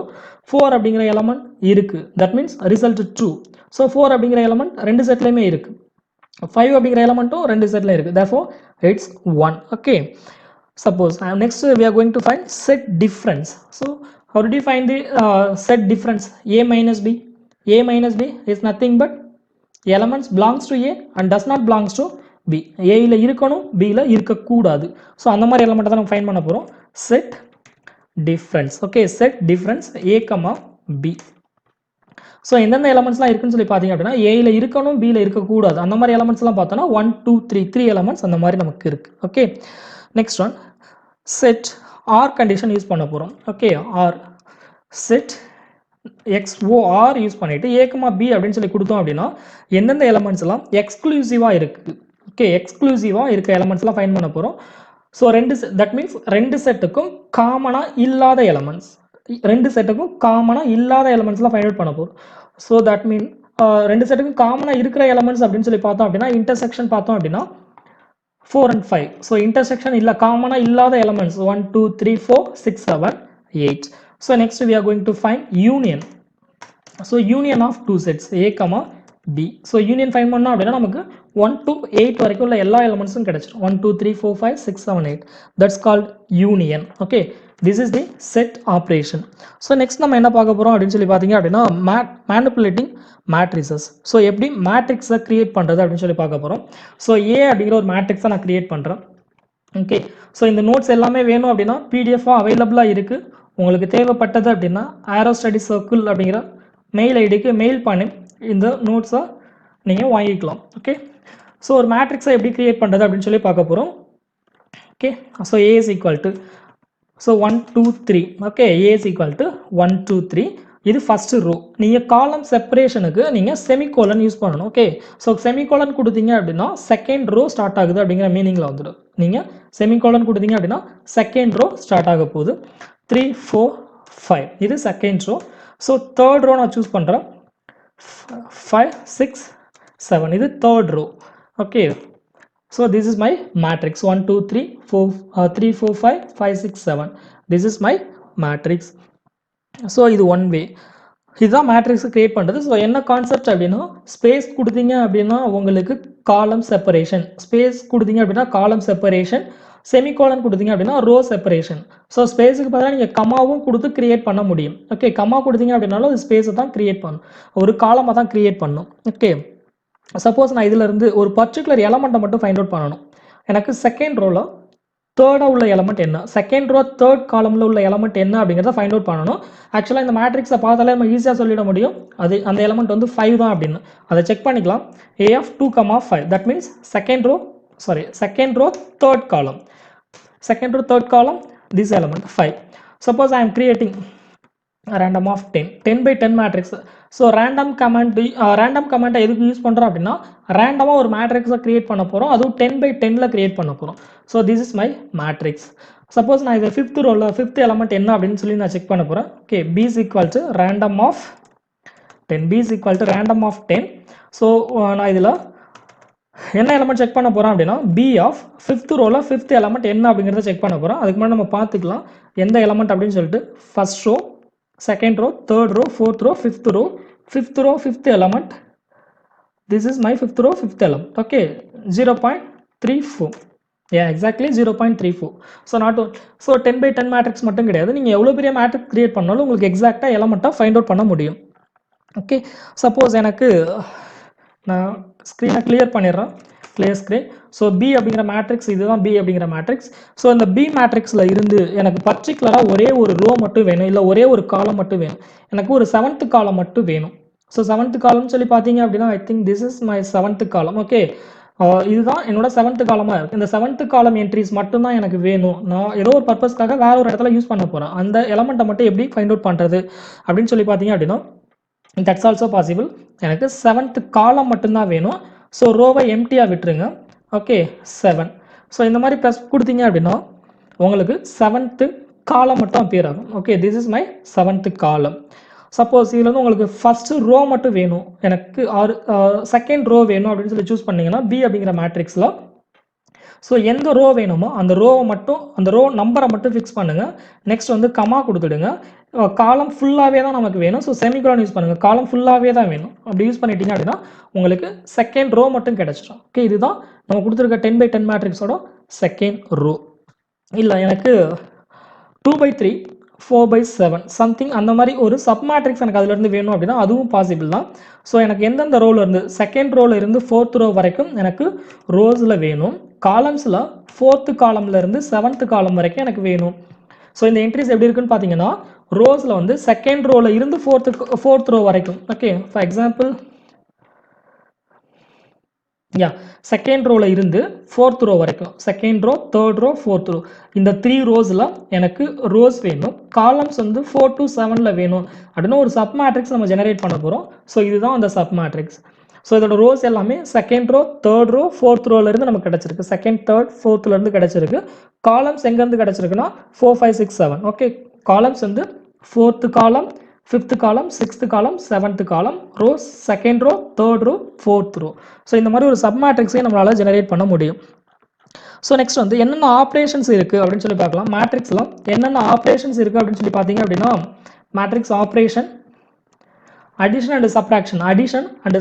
4 அப்படிங்கிற எலமெண்ட் இருக்குது, that means result true. So 4 அப்படிங்கிற எலமெண்ட் ரெண்டு செட்லையுமே இருக்குது, 5 அப்படிங்கிற எலமெண்ட்டும் ரெண்டு செட்லையும் இருக்குது, therefore it's 1. Okay, suppose next we are going to find set difference. So how did you find the set difference? A minus B. A minus B is nothing but elements belongs to A and does not belongs to B. ஏயில் இருக்கணும், பியில் இருக்கக்கூடாது. So அந்த மாதிரி எலமெண்ட்டை தான் நம்ம find பண்ண போகிறோம். Set difference. Okay, set difference A, B. So எந்தெந்த எலமெண்ட்ஸ்லாம் இருக்குன்னு சொல்லி பார்த்தீங்க அப்படின்னா ஏயில் இருக்கணும், பியில் இருக்கக்கூடாது. அந்த மாதிரி எலமெண்ட்ஸ்லாம் பார்த்தோன்னா 1 2 3 எலமெண்ட்ஸ் அந்த மாதிரி நமக்கு இருக்குது. Okay, next one set or condition use பண்ண போகிறோம். Okay, or set XOR use பண்ணிவிட்டு A, B அப்படின்னு சொல்லி கொடுத்தோம் அப்படின்னா எந்தெந்த எலமெண்ட்ஸ்லாம் எக்ஸ்க்ளூசிவாக இருக்குது, ஓகே, எக்ஸ்க்ளூசிவாக இருக்க எலமெண்ட்ஸ்லாம் ஃபைண்ட் பண்ண போகிறோம். ஸோ தட் மீன்ஸ் ரெண்டு செட்டுக்கும் காமனாக இல்லாத எலமெண்ட்ஸ், ரெண்டு செட்டுக்கும் காமனாக இல்லாத எலமெண்ட்ஸ்லாம் ஃபைண்ட் அவுட் பண்ண போகிறோம். ஸோ தட் மீன் ரெண்டு செட்டுக்கும் காமனாக இருக்கிற எலமெண்ட்ஸ் அப்படின்னு சொல்லி பார்த்தோம் அப்படின்னா இன்டர்செக்ஷன் பார்த்தோம் அப்படின்னா 4 and 5. ஸோ இன்டர்செக்ஷன் இல்லை, காமனாக இல்லாத elements 1 2 3 4 6 7 8. So next we are going to find union. So union of two sets A, B. So union find பண்ணோம் அப்படின்னா நமக்கு 1 to 8 வரைக்கும் உள்ள எல்லா எலமெண்ட்ஸும் கிடைச்சிடும். 1 2 3 4 5 6 7 8. That's called union. Okay, this is the set operation. So next நம்ம என்ன பார்க்க போகிறோம் அப்படின்னு சொல்லி பார்த்தீங்க அப்படின்னா manipulating matrices. ஸோ எப்படி மேட்ரிக்ஸை கிரியேட் பண்ணுறது அப்படின்னு சொல்லி பார்க்க போகிறோம். ஸோ A அப்படிங்கிற ஒரு மேட்ரிக்ஸை நான் கிரியேட் பண்ணுறேன். ஓகே, ஸோ இந்த நோட்ஸ் எல்லாமே வேணும் அப்படின்னா பிடிஎஃபாக அவைலபிளாக இருக்குது. உங்களுக்கு தேவைப்பட்டது அப்படின்னா ஆரோ ஸ்டடி சர்க்கிள் அப்படிங்கிற மெயில் ஐடிக்கு மெயில் பண்ணி இந்த நோட்ஸை நீங்கள் வாங்கிக்கலாம். ஓகே, ஸோ ஒரு மேட்ரிக்ஸை எப்படி கிரியேட் பண்ணுறது அப்படின்னு சொல்லி பார்க்க போகிறோம். Okay, so A is equal to 1 2 3. Okay, A is equal to 1 2 3. இது ஃபஸ்ட்டு ரோ. நீங்கள் காலம் செப்பரேஷனுக்கு நீங்கள் செமிகோலன் யூஸ் பண்ணணும். ஓகே, ஸோ செமிகோலன் கொடுத்தீங்க அப்படின்னா செகண்ட் ரோ ஸ்டார்ட் ஆகுது அப்படிங்கிற மீனிங்கில் வந்துடும். நீங்கள் செமிகோலன் கொடுத்தீங்க அப்படின்னா செகண்ட் ரோ ஸ்டார்ட் ஆக போகுது. 3 4 5 இது second row. So third row நான் சூஸ் பண்ணுறேன். 5 6 7 இது third row. Okay, so this is my matrix 1 2 3 4 5 5 6 7. This is my matrix. So இது ஒன் வே, இதுதான் மேட்ரிக்ஸ் கிரியேட் பண்ணுறது. ஸோ என்ன கான்செப்ட் அப்படின்னா ஸ்பேஸ் கொடுத்தீங்க அப்படின்னா உங்களுக்கு காலம் செப்பரேஷன், ஸ்பேஸ் கொடுத்தீங்க அப்படின்னா காலம் செப்பரேஷன், செமிகோலன் கொடுத்தீங்க அப்படின்னா ரோ செப்பரேஷன். ஸோ ஸ்பேஸுக்கு பதிலாக நீங்கள் கமாவும் கொடுத்து கிரியேட் பண்ண முடியும். ஓகே, கமா கொடுத்தீங்க அப்படின்னாலும் அது ஸ்பேஸை தான் கிரியேட் பண்ணும், ஒரு காலமாக தான் கிரியேட் பண்ணும். ஓகே, சப்போஸ் நான் இதிலிருந்து ஒரு பர்டிகுலர் எலமெண்ட்டை மட்டும் ஃபைண்ட் அவுட் பண்ணணும். எனக்கு செகண்ட் ரோவில் தேர்டாக உள்ள எலமெண்ட் என்ன, செகண்ட் ரோ தேர்ட் காலமில் உள்ள எலமெண்ட் என்ன அப்படிங்கிறத ஃபைண்ட் அவுட் பண்ணணும். ஆக்சுவலாக இந்த மேட்ரிக்ஸை பார்த்தாலே நம்ம ஈஸியாக சொல்லிட முடியும் அது அந்த எலமெண்ட் வந்து 5 தான் அப்படின்னு. அதை செக் பண்ணிக்கலாம். A of 2, 5. That means second row third column, second to third column this element 5. Suppose I am creating random of 10 10 by 10 matrix. So random கமாண்டை எதுக்கு யூஸ் பண்ணுறோம் அப்படின்னா ரேண்டமாக ஒரு மேட்ரிக்ஸை க்ரியேட் பண்ண போகிறோம், அதுவும் 10 by 10ல் க்ரியேட் பண்ண போகிறோம். So this is my matrix. Suppose நான் இதை ஃபிஃப்த் ரோவில் ஃபிஃப்த் எலமெண்ட் என்ன அப்படின்னு சொல்லி நான் செக் பண்ண போகிறேன். Okay, b is equal to random of 10, b is equal to random of 10. So நான் இதில் என்ன எலமெண்ட் செக் பண்ண போகிறோம் அப்படின்னா b ஆஃப் ஃபிஃப்த் ரோவில் ஃபிஃப்த் எலமெண்ட் என்ன அப்படிங்கிறத செக் பண்ண போகிறோம். அதுக்கு முன்னாடி நம்ம பார்த்துக்கலாம் எந்த எலமெண்ட் அப்படின்னு சொல்லிட்டு. First row, second row, third row, fourth row, fifth row, fifth element. This is my fifth row, fifth element. Okay, 0.34. Yeah, exactly 0.34. So not so 10 by 10 matrix மட்டும் கிடையாது, நீங்க எவ்வளவு பெரிய மேட்ரிக்ஸ் கிரியேட் பண்ணாலும் உங்களுக்கு எக்ஸாக்ட்டா எலிமெண்ட்டை ஃபைண்ட் அவுட் பண்ண முடியும். Okay, suppose எனக்கு நான் ஸ்க்ரீனை கிளியர் பண்ணிடுறேன், கிளியர் ஸ்க்ரீன். ஸோ பி அப்படிங்கிற மேட்ரிக்ஸ், இதுதான் பி அப்படிங்கிற மேட்ரிக்ஸ். ஸோ இந்த பி மேட்ரிக்ஸில் இருந்து எனக்கு பர்டிகுலராக ஒரே ஒரு ரோ மட்டும் வேணும், இல்லை ஒரே ஒரு காலம் மட்டும் வேணும். எனக்கு ஒரு 7th காலம் மட்டும் வேணும். ஸோ 7th காலம்னு சொல்லி பார்த்தீங்க அப்படின்னா I think this is my 7th காலம். ஓகே, இதுதான் என்னோட 7th காலமாக இருக்குது. இந்த 7th காலம் என்ட்ரிஸ் மட்டும்தான் எனக்கு வேணும். நான் ஏதோ ஒரு பர்பஸ்க்காக வேற ஒரு இடத்துல யூஸ் பண்ண போகிறேன். அந்த எலமெண்ட்டை மட்டும் எப்படி ஃபைண்ட் அவுட் பண்ணுறது அப்படின்னு சொல்லி பார்த்தீங்க அப்படின்னா தட்ஸ் ஆல்சோ பாசிபிள். எனக்கு 7th காலம் மட்டும்தான் வேணும். ஸோ ரோவை எம்டியாக விட்டுருங்க. ஓகே, 7. ஸோ இந்த மாதிரி ப்ளஸ் கொடுத்தீங்க அப்படின்னா உங்களுக்கு 7th காலம் மட்டும் அப்பியர் ஆகும். Okay, this is my 7th காலம். சப்போஸ் இதில் வந்து உங்களுக்கு ஃபஸ்ட்டு ரோ மட்டும் வேணும், எனக்கு செகண்ட் ரோ வேணும் அப்படின்னு சொல்லி சூஸ் பண்ணிங்கன்னா பி அப்படிங்கிற மேட்ரிக்ஸில் ஸோ எந்த ரோ வேணுமோ அந்த ரோவை மட்டும், அந்த ரோ நம்பரை மட்டும் ஃபிக்ஸ் பண்ணுங்கள். நெக்ஸ்ட் வந்து கமா கொடுத்துடுங்க. காலம் ஃபுல்லாகவே தான் நமக்கு வேணும். ஸோ செமிகோலன் யூஸ் பண்ணுங்கள், காலம் ஃபுல்லாகவே தான் வேணும். அப்படி யூஸ் பண்ணிட்டீங்க அப்படின்னா உங்களுக்கு செகண்ட் ரோ மட்டும் கிடச்சிடும். ஓகே, இதுதான் நம்ம கொடுத்துருக்க 10 by 10 மேட்ரிக்ஸோட செகண்ட் ரோ. இல்லை எனக்கு 2 by 3, 4 by 7 சம்திங் அந்த மாதிரி ஒரு சப் மேட்ரிக்ஸ் எனக்கு அதுலேருந்து வேணும் அப்படின்னா அதுவும் பாசிபிள் தான். ஸோ எனக்கு எந்தெந்த ரோவில் இருந்து செகண்ட் ரோவில் இருந்து 4th ரோ வரைக்கும் எனக்கு ரோஸில் வேணும். காலம்ஸில் 4th காலம்ல இருந்து 7th காலம் வரைக்கும் எனக்கு வேணும். ஸோ இந்த என்ட்ரிஸ் எப்படி இருக்குன்னு பார்த்தீங்கன்னா ரோஸில் வந்து செகண்ட் ரோவில் இருந்து 4th ரோ வரைக்கும். ஓகே, ஃபார் எக்ஸாம்பிள் செகண்ட் ரோவில் இருந்து 4th ரோ வரைக்கும், second row, third row, 4th row, இந்த 3 ரோஸில் எனக்கு ரோஸ் வேணும். காலம்ஸ் வந்து 4 to 7ல் வேணும் அப்படின்னா ஒரு சப் மேட்ரிக்ஸ் நம்ம ஜெனரேட் பண்ண போகிறோம். ஸோ இதுதான் அந்த சப் மேட்ரிக்ஸ். ஸோ இதோட ரோஸ் எல்லாமே second row, third row, 4th ரோலேருந்து நமக்கு கிடச்சிருக்கு. செகண்ட், தேர்ட், 4thலேருந்து கிடச்சிருக்கு. காலம்ஸ் எங்கேருந்து கிடச்சிருக்குன்னா 4, 5, 6, 7. ஓகே, காலம்ஸ் வந்து 4th காலம், 5th காலம், 6th column, 7th column, rows second row, third row, 4th row. So இந்த மாதிரி ஒரு சப் மேட்ரிக்ஸையும் நம்மளால் ஜெனரேட் பண்ண முடியும். ஸோ நெக்ஸ்ட் வந்து என்னென்ன ஆப்ரேஷன்ஸ் இருக்குது அப்படின்னு சொல்லி பார்க்கலாம். மேட்ரிக்ஸில் என்னென்ன ஆப்ரேஷன்ஸ் இருக்குது அப்படின்னு சொல்லி பார்த்தீங்க அப்படின்னா matrix operation, addition and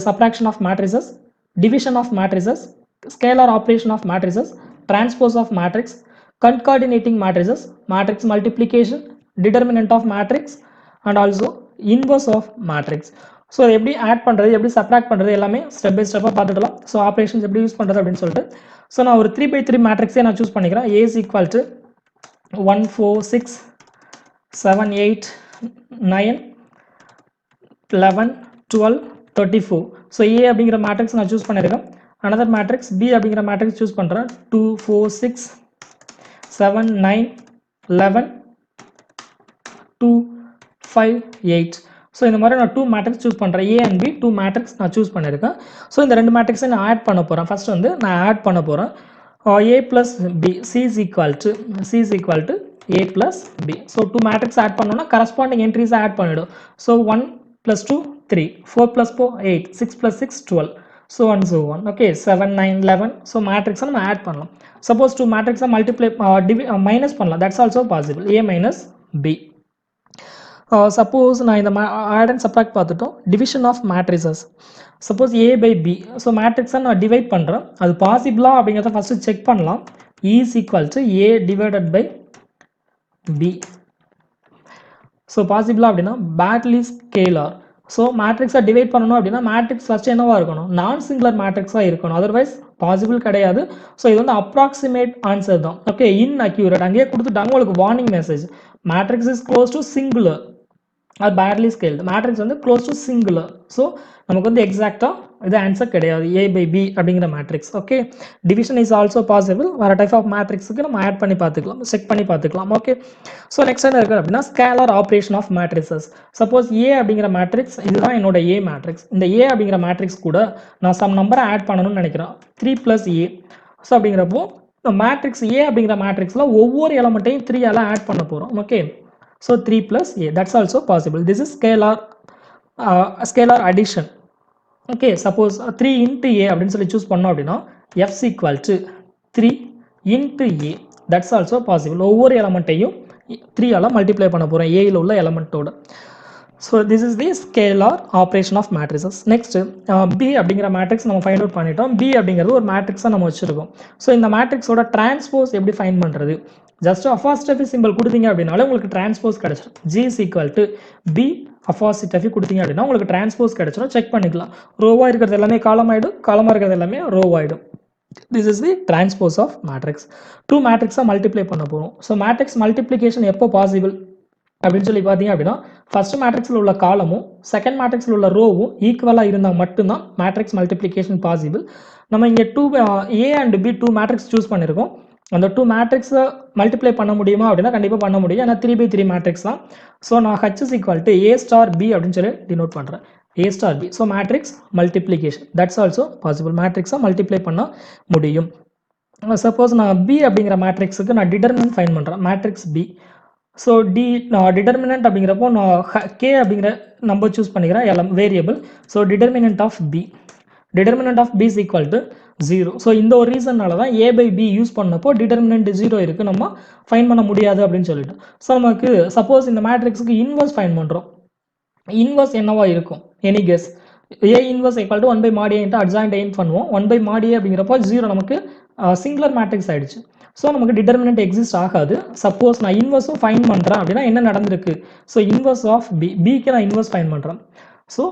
subtraction of matrices, division of matrices, scalar operation of matrices, transpose of matrix, concatenating matrices, matrix multiplication, determinant of matrix and also inverse of matrix. So எப்படி add பண்ணுறது, எப்படி subtract பண்ணுறது எல்லாமே step by ஸ்டெப்பாக பார்த்துக்கலாம். So operations எப்படி use பண்ணுறது அப்படின்னு சொல்லிட்டு ஸோ நான் ஒரு 3 by 3 மேட்ரிக்ஸே நான் சூஸ் பண்ணிக்கிறேன். A is equal to 1, 4, 6, 7, 8, 9, 11, 12, 34. So A அப்படிங்கிற மேட்ரிக்ஸ் நான் சூஸ் பண்ணியிருக்கேன். அனதர் மேட்ரிக்ஸ் பி அப்படிங்கிற மேட்ரிக்ஸ் சூஸ் பண்ணுறேன். 2, 4, 6, 7, 9, 11, 2, 5, 8. ஸோ இந்த மாதிரி நான் 2 மேட்ரிக்ஸ் சூஸ் பண்ணுறேன். ஏ அண்ட் பி 2 மேட்ரிக்ஸ் நான் சூஸ் பண்ணியிருக்கேன். ஸோ இந்த 2 மேட்ரிக்ஸை நான் ஆட் பண்ண போகிறேன். ஃபர்ஸ்ட் வந்து நான் ஆட் பண்ண போகிறேன் A plus B, C is equal to A plus B. So 2 matrix add பண்ணோன்னா கரஸ்பாண்டிங் என்ட்ரிஸை ஆட் பண்ணிவிடும். So 1 plus 2, 3, 4 plus 4, 8, 6 plus 6, 12, so on so on. Okay, 7, 9, 11. So மேட்ரிக்ஸை நம்ம ஆட் பண்ணலாம். சப்போஸ் 2 மேட்ரிக்ஸை மல்டிப்ளை மைனஸ் பண்ணலாம், that's also possible. A minus B. Suppose நான் இந்த ஆட் அண்ட் சப்ராக்ட் பார்த்துட்டோம். Division of matrices, suppose A by B. So மேட்ரிக்ஸை நான் டிவைட் பண்ணுறேன், அது பாசிபிளா அப்படிங்கிறத ஃபஸ்ட்டு செக் பண்ணலாம். E is equal to A divided by B. So பாசிபிளா அப்படின்னா பேட்லி ஸ்கேலார். ஸோ மேட்ரிக்ஸை டிவைட் பண்ணணும் அப்படின்னா மேட்ரிக்ஸ் ஃபஸ்ட்டு என்னவாக இருக்கணும், நான் சிங்குலர் மேட்ரிக்ஸாக இருக்கணும், அதர்வைஸ் பாசிபிள் கிடையாது. ஸோ இது வந்து அப்ராக்சிமேட் ஆன்சர் தான். ஓகே, இன்அக்யூரேட் அங்கேயே கொடுத்துட்டாங்க உங்களுக்கு warning message. Matrix is close to singular. Or badly scaled. Matrix வந்து க்ளோஸ் டு சிங்குலர். ஸோ நமக்கு வந்து எக்ஸாக்டாக இது ஆன்சர் கிடையாது ஏ பை பி அப்படிங்கிற matrix. Okay, division is also possible. வேறு டைப் ஆஃப் மேட்ரிக்ஸுக்கு நம்ம ஆட் பண்ணி பார்த்துக்கலாம், செக் பண்ணி பார்த்துக்கலாம். ஓகே, ஸோ நெக்ஸ்ட் என்ன இருக்குது அப்படின்னா scalar operation of matrices. Suppose A அப்படிங்கிற மேட்ரிக்ஸ் இதுதான் என்னோட ஏ மேட்ரிக்ஸ். இந்த ஏ அப்படிங்கிற மேட்ரிக்ஸ் கூட நான் சம் நம்பரை ஆட் பண்ணணும்னு நினைக்கிறேன், 3 + a. ஸோ அப்படிங்கிறப்போ மேட்ரிக்ஸ் ஏ அப்படிங்கிற மேட்ரிக்ஸில் ஒவ்வொரு எலமெண்ட்டையும் 3 ஆல் ஆட் பண்ண போகிறோம். Okay, so 3 + a, that's also possible. This is scalar addition. Okay, suppose 3 × a அப்படின்னு சொல்லி சூஸ் பண்ணோம் அப்படின்னா f = 3 × a, that's also possible. ஒவ்வொரு எலமெண்ட்டையும் 3 ஆல் மல்டிப்ளை பண்ண போகிறோம் ஏயில் உள்ள எலமெண்ட்டோட. So this is the scalar operation of matrices. Next B அப்படிங்கிற மேட்ரிக்ஸ் நம்ம ஃபைண்ட் அவுட் பண்ணிட்டோம். பி அப்படிங்கிறது ஒரு மேட்ரிக்ஸாக நம்ம வச்சுருக்கோம். ஸோ இந்த மேட்ரிக்ஸோட டிரான்ஸ்போஸ் எப்படி ஃபைண்ட் பண்ணுறது? ஜஸ்ட் அஃபாசிட்டஃபி சிம்பிள் கொடுத்தீங்க அப்படின்னாலே உங்களுக்கு டிரான்ஸ்போஸ் கிடச்சிடும். G = B அஃபாசிட்டஃபி கொடுத்தீங்க அப்படின்னா உங்களுக்கு டிரான்ஸ்போஸ் கிடச்சிடும். செக் பண்ணிக்கலாம். ரோவாக இருக்கிறது எல்லாமே காலம் ஆகிடும், காலமாக இருக்கிறது எல்லாமே ரோவாகிடும். This is the transpose of matrix. 2 மேட்ரிக்ஸாக மல்டிப்ளை பண்ண போகிறோம். ஸோ மேட்ரிக்ஸ் மல்டிப்ளிகேஷன் எப்போ பாசிபிள் அப்படின்னு சொல்லி பார்த்தீங்க அப்படின்னா ஃபர்ஸ்ட் மேட்ரிக்ஸில் உள்ள காலமும் செகண்ட் மேட்ரிக்ஸில் உள்ள ரோவும் ஈக்குவலாக இருந்தால் மட்டும்தான் மேட்ரிக்ஸ் மல்டிப்ளிகேஷன் பாசிபிள். நம்ம இங்கே A and B 2 matrix choose பண்ணியிருக்கோம். அந்த 2 மேட்ரிக்ஸை மல்டிப்ளை பண்ண முடியுமா அப்படின்னா கண்டிப்பாக பண்ண முடியும். ஏன்னா 3/3 மேட்ரிக்ஸ் தான். ஸோ நான் H = A*B அப்படின்னு சொல்லி டினோட் பண்ணுறேன், A*B. So matrix multiplication that's also possible. மேட்ரிக்ஸை மல்டிப்ளை பண்ண முடியும். சப்போஸ் நான் B அப்படிங்கிற மேட்ரிக்ஸுக்கு நான் டிடர்மினன்ட் ஃபைண்ட் பண்ணுறேன், மேட்ரிக்ஸ் B. ஸோ டிடர்மினன்ட் அப்படிங்கிறப்போ நான் K அப்படிங்கிற நம்பர் சூஸ் பண்ணிக்கிறேன் variable. So determinant of B = 0. So இந்த ஒரு ரீசன்னால தான் A by B யூஸ் பண்ணப்போ டிடர்மினன்ட் 0 இருக்குது, நம்ம ஃபைன் பண்ண முடியாது அப்படின்னு சொல்லிட்டு. ஸோ நமக்கு சப்போஸ் இந்த மேட்ரிக்ஸுக்கு இன்வர்ஸ் ஃபைன் பண்ணுறோம். இன்வர்ஸ் என்னவா இருக்கும்? Any guess? A inverse = 1/mod A × adjoint A பண்ணுவோம். 1/mod A அப்படிங்கிறப்போ 0 நமக்கு சிங்குலர் மேட்ரிக்ஸ் ஆகிடுச்சு. ஸோ நமக்கு டிடர்மினன்ட் எக்ஸிஸ்ட் ஆகாது. சப்போஸ் நான் இன்வர்ஸும் ஃபைன் பண்ணுறேன் அப்படின்னா என்ன நடந்திருக்கு? ஸோ இன்வர்ஸ் ஆஃப் பிக்கு நான் இன்வர்ஸ் ஃபைன் பண்ணுறேன். ஸோ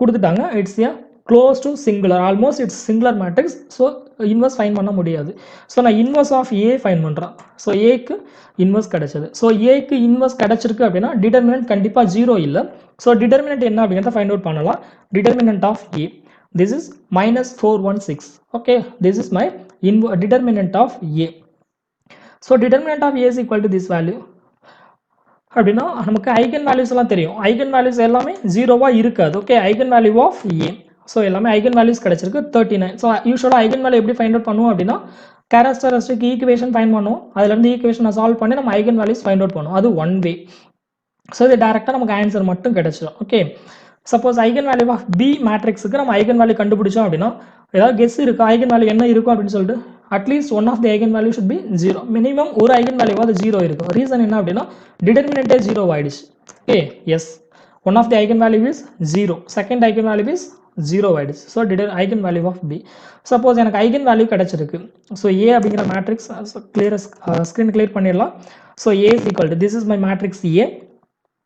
கொடுத்துட்டாங்க, it's A close to singular, almost it's singular matrix. So inverse find பண்ண முடியாது. ஸோ நான் இன்வர்ஸ் ஆஃப் ஏ ஃபைன் பண்ணுறேன். ஸோ ஏக்கு இன்வர்ஸ் கிடைச்சது. ஸோ ஏக்கு இன்வர்ஸ் கிடைச்சிருக்கு அப்படின்னா டிடர்மினன்ட் கண்டிப்பாக 0 இல்லை. ஸோ டிடர்மினன்ட் என்ன அப்படிங்கிறத ஃபைண்ட் அவுட் பண்ணலாம். Determinant of A, this is -416. okay, this is my determinant of A. So determinant of A is equal to this value. அப்படின்னா நமக்கு ஐகன் வேல்யூஸ் எல்லாம் தெரியும். ஐகன் வேல்யூஸ் எல்லாமே 0வா இருக்காது. Okay, eigen value of A. So எல்லாமே eigen values கிடைச்சிருக்கு 39. So யூஸ்வலாக ஐகன் வேல்யூ எப்படி ஃபைண்ட் அவுட் பண்ணுவோம் அப்படின்னா கேரக்டரிஸ்டிக் ஈக்குவேஷன் ஃபைண்ட் பண்ணுவோம். அதுலேருந்து ஈக்குவேஷனை சால்வ் பண்ணி நம்ம ஐகன் வேல்யூஸ் ஃபைண்ட் அவுட் பண்ணுவோம். அது ஒன் வே. ஸோ இது டேரெக்டாக நமக்கு ஆன்சர் மட்டும் கிடைச்சிடும். Okay, suppose eigen value of B மேட்ரிக்ஸுக்கு நம்ம ஐகன் வேல்யூ கண்டுபிடிச்சோம் அப்படின்னா ஏதாவது கெஸ் இருக்கா ஐகன் வேல்யூ என்ன இருக்கும் அப்படின்னு சொல்லிட்டு? At least one of the eigen value should be 0. Minimum ஒரு ஐகன் வேல்யூவாவது 0 இருக்கும். ரீசன் என்ன அப்படின்னா டிடர்மினன்ட்டே 0 ஆயிடுச்சு. Okay, yes, one of the eigen value is 0, second eigen value is 0 ஆயிடுச்சு. So eigen value of B. Suppose எனக்கு ஐகன் வேல்யூ கிடைச்சிருக்கு. ஸோ ஏ அப்படிங்கிற மேட்ரிக்ஸ் ஸ்க்ரீன் கிளியர் பண்ணிடலாம். So A is equal to this is my matrix A.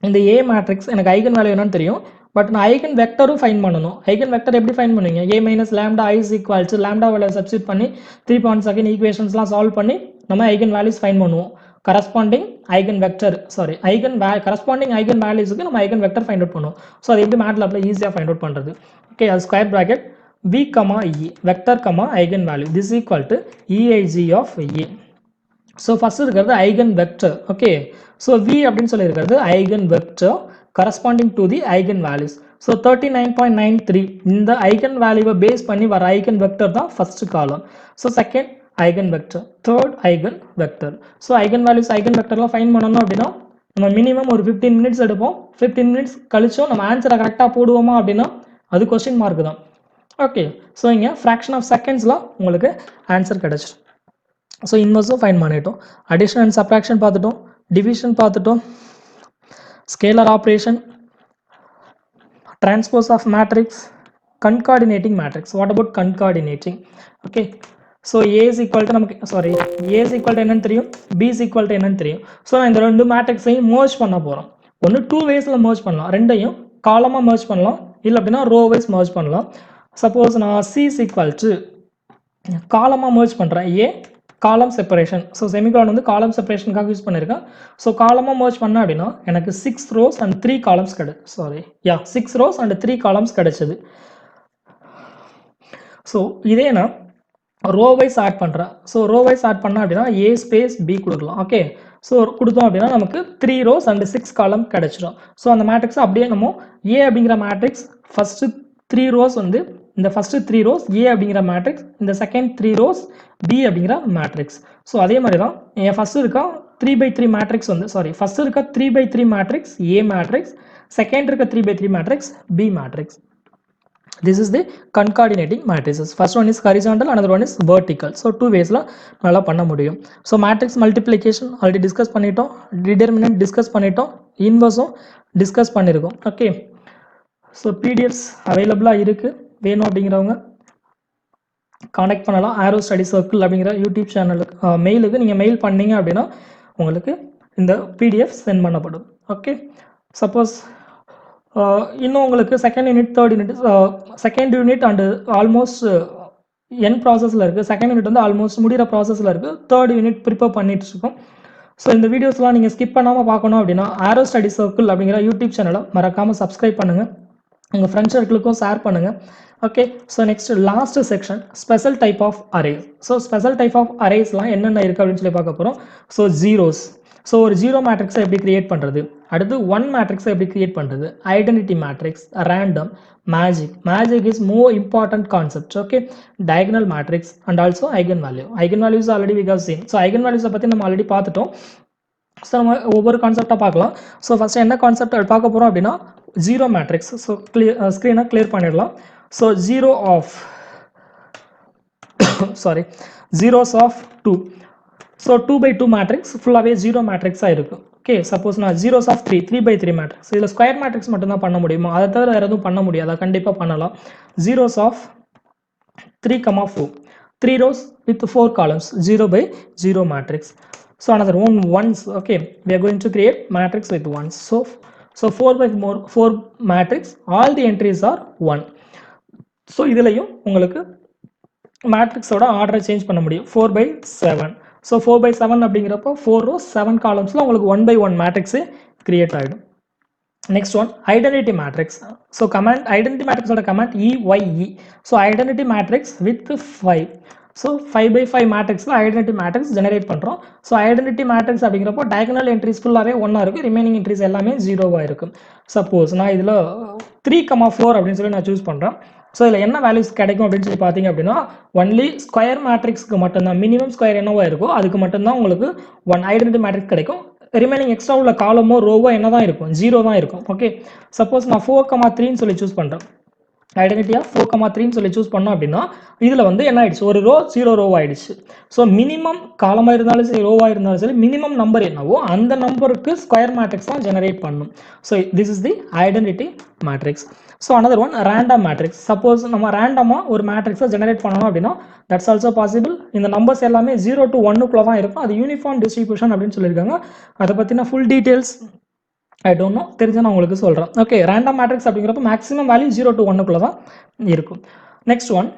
இந்த A matrix எனக்கு eigen value என்னன்னு தெரியும், but நான் ஐகன் வெக்டரும் ஃபைன் பண்ணணும். ஐகன் வெக்டர் எப்படி ஃபைன் பண்ணுவீங்க? A - lambda I = lambda value substitute பண்ணி 3.2 ஈக்குவேஷன்ஸ்லாம் சால்வ் பண்ணி நம்ம ஐகன் வேல்யூஸ் ஃபைன் பண்ணுவோம். Corresponding eigen vector corresponding eigen வேல்யூஸுக்கு நம்ம ஐகன் வெக்டர் ஃபைண்ட் அவுட் பண்ணுவோம். ஸோ அது எப்படி மேட்லாப்ல ஈஸியாக ஃபைண்ட் அவுட் பண்ணுறது? ஓகே, அது square bracket V, E vector, eigen value this equal to EIG of A. So first இருக்கிறது eigen vector. Okay, so V அப்படின்னு சொல்லி இருக்கிறது eigen vector corresponding to the eigen values. So 39.93 இந்த eigen value base பண்ணி வர eigen vector தான் first column. So second eigen vector, third eigen vector. So eigen values eigen vectorலாம் find பண்ணணும் அப்படின்னா நம்ம மினிமம் ஒரு 15 மினிட்ஸ் எடுப்போம். 15 மினிட்ஸ் கழிச்சோம் நம்ம ஆன்சரை கரெக்டாக போடுவோமா அப்படின்னா அது கொஸ்டின் மார்க் தான். ஓகே, ஸோ இங்கே ஃப்ராக்ஷன் ஆஃப் செகண்ட்ஸில் உங்களுக்கு ஆன்சர் கிடச்சிடும். ஸோ இன்வர்ஸும் ஃபைண்ட் பண்ணிட்டோம், அடிஷன் அண்ட் சப்ராக்ஷன் பார்த்துட்டோம், டிவிஷன் பார்த்துட்டோம், scalar operation, transpose of matrix, concatenating matrix. What about concatenating? Okay, so A is equal to நமக்கு A is equal to என்னன்னு தெரியும், B is equal to என்னன்னு தெரியும். So நான் இந்த ரெண்டு மேட்ரிக்ஸையும் merge பண்ண போகிறோம். ஒன்று 2 waysல merge பண்ணலாம், ரெண்டையும் காலமாக merge பண்ணலாம், இல்லை அப்படின்னா ரோ வைஸ் merge பண்ணலாம். சப்போஸ் நான் C is equal to காலமாக merge பண்ணுறேன், A காலம் செப்பரேஷன். ஸோ செமிகாலன் வந்து காலம் செப்பரேஷனுக்காக யூஸ் பண்ணியிருக்கேன். ஸோ காலமாக மர்ஜ் பண்ண அப்படின்னா எனக்கு 6 rows and 3 columns yeah 6 rows and 3 columns கிடைச்சது. ஸோ இதே நான் ரோ வைஸ் ஆட் பண்ணுறேன். ஸோ ரோ வைஸ் ஆட் பண்ண அப்படின்னா ஏ ஸ்பேஸ் பி கொடுக்கலாம். ஓகே, ஸோ கொடுத்தோம் அப்படின்னா நமக்கு 3 rows அண்ட் 6 காலம் கிடைச்சிடும். ஸோ அந்த மேட்ரிக்ஸ் அப்படியே நம்ம ஏ அப்படிங்கிற மேட்ரிக்ஸ் ஃபஸ்ட்டு 3 rows வந்து இந்த ஃபஸ்ட்டு 3 rows ஏ அப்படிங்கிற மேட்ரிக்ஸ், இந்த செகண்ட் 3 rows பி அப்படிங்கிற மேட்ரிக்ஸ். ஸோ அதே மாதிரி தான் என் ஃபஸ்ட்டு இருக்கா 3/3 மேட்ரிக்ஸ் வந்து ஃபஸ்ட்டு இருக்க 3/3 மேட்ரிக்ஸ் ஏ மேட்ரிக்ஸ், செகண்ட் இருக்க 3/3 matrix B matrix. This is the concatenating matrices. First one is horizontal, another one is vertical. So two ways la nalla panna mudiyum. So matrix multiplication already discuss பண்ணிட்டோம், determinant discuss பண்ணிட்டோம், inverse discuss பண்ணிருக்கோம். Okay, so PDFs available இருக்கு, வேணும் அப்படிங்கிறவங்க contact பண்ணலாம். Arrow study circle அப்படிங்கிற YouTube சேனலுக்கு மெயிலுக்கு நீங்கள் மெயில் பண்ணீங்க அப்படின்னா உங்களுக்கு இந்த பிடிஎஃப் சென்ட் பண்ணப்படும். ஓகே, சப்போஸ் இன்னும் உங்களுக்கு second unit third unit second unit and almost என் ப்ராசஸில் இருக்குது, செகண்ட் யூனிட் வந்து ஆல்மோஸ்ட் முடிகிற ப்ராசஸில் இருக்குது, தேர்ட் யூனிட் ப்ரிப்பேர் பண்ணிட்டு இருக்கோம். ஸோ இந்த வீடியோஸ்லாம் நீங்கள் ஸ்கிப் பண்ணாமல் பார்க்கணும் அப்படின்னா ஆரோ ஸ்டடி சர்க்கிள் அப்படிங்கிற யூடியூப் சேனலை மறக்காமல் சப்ஸ்கிரைப் பண்ணுங்கள், உங்கள் ஃப்ரெண்ட்ஸ் சர்க்கிளுக்கும் ஷேர் பண்ணுங்கள். Okay, so next last section special type of arrays. So special type of arrays லாம் என்னென்ன இருக்கு அப்படின்னு சொல்லி பார்க்க போகிறோம். ஸோ ஜீரோஸ், ஸோ ஒரு ஜீரோ மேட்ரிக்ஸை எப்படி கிரியேட் பண்ணுறது, அடுத்து ஒன் மேட்ரிக்ஸை எப்படி கிரியேட் பண்ணுறது, identity matrix, random, magic is more important concept. Okay, diagonal matrix and also eigen value. Eigen values already we have seen. So eigen வேல்யூஸை பற்றி நம்ம ஆல்ரெடி பார்த்துட்டோம். ஸோ நம்ம ஒவ்வொரு கான்செப்டாக பார்க்கலாம். ஸோ ஃபஸ்ட்டு என்ன கான்செப்ட் பார்க்க போகிறோம் அப்படின்னா ஜீரோ மேட்ரிக்ஸ். ஸோ ஸ்க்ரீனை கிளியர் பண்ணிடலாம். So zeros of 2. So 2/2 matrix ஃபுல்லாகவே ஜீரோ மேட்ரிக்ஸாக இருக்கும். ஓகே, சப்போஸ் நான் zeros of 3/3 மேட்ரிக்ஸ், இதில் ஸ்கொயர் மேட்ரிக்ஸ் மட்டும்தான் பண்ண முடியுமா, அதை தவிர வேறு எதுவும் பண்ண முடியாதா? கண்டிப்பாக பண்ணலாம். zeros of 3,4, 3 rows with 4 columns, 0/0 matrix. So another one ones. Okay, we are going to create matrix with ones. So 4/4 matrix, all the entries are 1. So இதுலையும் உங்களுக்கு மேட்ரிக்ஸோட ஆர்டரை சேஞ்ச் பண்ண முடியும். 4/7. ஸோ 4/7 அப்படிங்கிறப்போ 4 rows 7 columnsல உங்களுக்கு 1/1 மேட்ரிக்ஸு கிரியேட் ஆகிடும். Next one identity matrix. So command identity மேட்ரிக்ஸோட command EYE. So identity matrix with 5. So 5/5 மேட்ரிக்ஸில் ஐடென்டிட்டி மேட்ரிக்ஸ் ஜெனரேட் பண்ணுறோம். ஸோ ஐடென்டிட்டி மேட்ரிக்ஸ் அப்படிங்கிறப்போ டயகனல் என்ட்ரிஸ் ஃபுல்லாகவே 1 இருக்குது, ரிமைனிங் என்ட்ரிஸ் எல்லாமே 0 இருக்கும். சப்போஸ் நான் இதில் 3,4 அப்படின்னு சொல்லி நான் சூஸ் பண்ணுறேன். ஸோ இதில் என்ன வேல்யூஸ் கிடைக்கும் அப்படின்னு சொல்லி பார்த்தீங்க அப்படின்னா ஒன்லி ஸ்கொயர் மேட்ரிக்ஸ்க்கு மட்டும்தான், மினிமம் ஸ்கொயர் என்னவோ இருக்கோ அதுக்கு மட்டும்தான் உங்களுக்கு 1 ஐடென்டிட்டி மேட்ரிக்ஸ் கிடைக்கும். ரிமைனிங் எக்ஸ்ட்ரா உள்ள காலமோ ரோவோ என்ன தான் இருக்கும், 0 தான் இருக்கும். ஓகே, சப்போஸ் நான் 4,3ன்னு சொல்லி சூஸ் பண்ணுறேன், ஐடென்டிட்டியாக 4,3ன்னு சொல்லி சூஸ் பண்ணோம் அப்படின்னா இதில் வந்து என்ன ஆயிடுச்சு, ஒரு ரோ 0 row ஆயிடுச்சு. ஸோ மினிமம் காலமாக இருந்தாலும் சரி ரோவாக இருந்தாலும் சரி மினிமம் நம்பர் என்னவோ அந்த நம்பருக்கு ஸ்கொயர் மேட்ரிக்ஸ் தான் ஜெனரேட் பண்ணும். So this is the identity matrix. So another one random matrix. Suppose நம்ம ரேண்டமாக ஒரு மேட்ரிக்ஸை ஜெனரேட் பண்ணணும் அப்படின்னா தட்ஸ் ஆல்சோ பாசிபிள். இந்த நம்பர்ஸ் எல்லாமே 0 to 1க்குள்ளே தான் இருக்கும், அது யூனிஃபார்ம் டிஸ்ட்ரிபியூஷன் அப்படின்னு சொல்லியிருக்காங்க. அதை பற்றின full details I don't know, தெரிஞ்ச நான் உங்களுக்கு சொல்கிறேன். ஓகே, ரேண்டம் மேட்ரிக்ஸ் அப்படிங்கிறப்ப மேக்ஸிமம் வேல்யூ 0 to 1க்குள்ளே தான் இருக்கும். நெக்ஸ்ட் ஒன்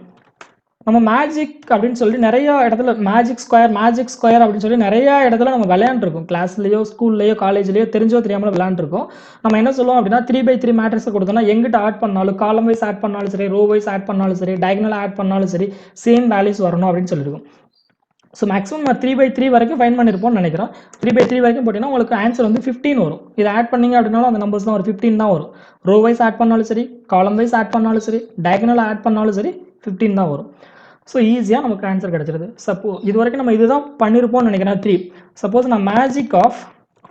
நம்ம மேஜிக் அப்படின்னு சொல்லி நிறைய இடத்துல மேஜிக் ஸ்கொயர் அப்படின்னு சொல்லி நிறைய இடத்துல நம்ம விளையாண்டுருக்கோம். கிளாஸ்லேயோ ஸ்கூல்லையோ காலேஜ்லேயோ தெரிஞ்சோ தெரியாமல் விளையாண்டுருக்கோம். நம்ம என்ன சொல்லுவோம் அப்படின்னா 3/3 மேட்ரிக்ஸை கொடுத்தோம்னா எங்கிட்ட ஆட் பண்ணாலும் காலம் வைஸ் ஆட் பண்ணாலும் சரி, ரோ வைஸ் ஆட் பண்ணாலும் சரி, டயகனல் ஆட் பண்ணாலும் சரி சேம் வேல்யூஸ் வரணும் அப்படின்னு சொல்லியிருக்கோம். ஸோ மேக்ஸிமம் நான் 3/3 வரைக்கும் ஃபைன் பண்ணியிருப்போம்னு நினைக்கிறேன். 3/3 வரைக்கும் போட்டிங்கன்னா உங்களுக்கு ஆன்சர் வந்து 15 வரும். இதை ஆட் பண்ணிங்க அப்படின்னாலும் அந்த நம்பர்ஸ் தான் ஒரு 15 தான் வரும். ரோ வைஸ் ஆட் பண்ணாலும் சரி, காலம் வைஸ் ஆட் பண்ணாலும் சரி, டயகனல் ஆட் பண்ணாலும் சரி 15 தான் வரும். ஸோ ஈஸியாக நமக்கு ஆன்சர் கிடச்சிருது. இது வரைக்கும் நம்ம இதுதான் பண்ணியிருப்போம்னு நினைக்கிறேன் 3. சப்போஸ் நான் மேஜிக் ஆஃப்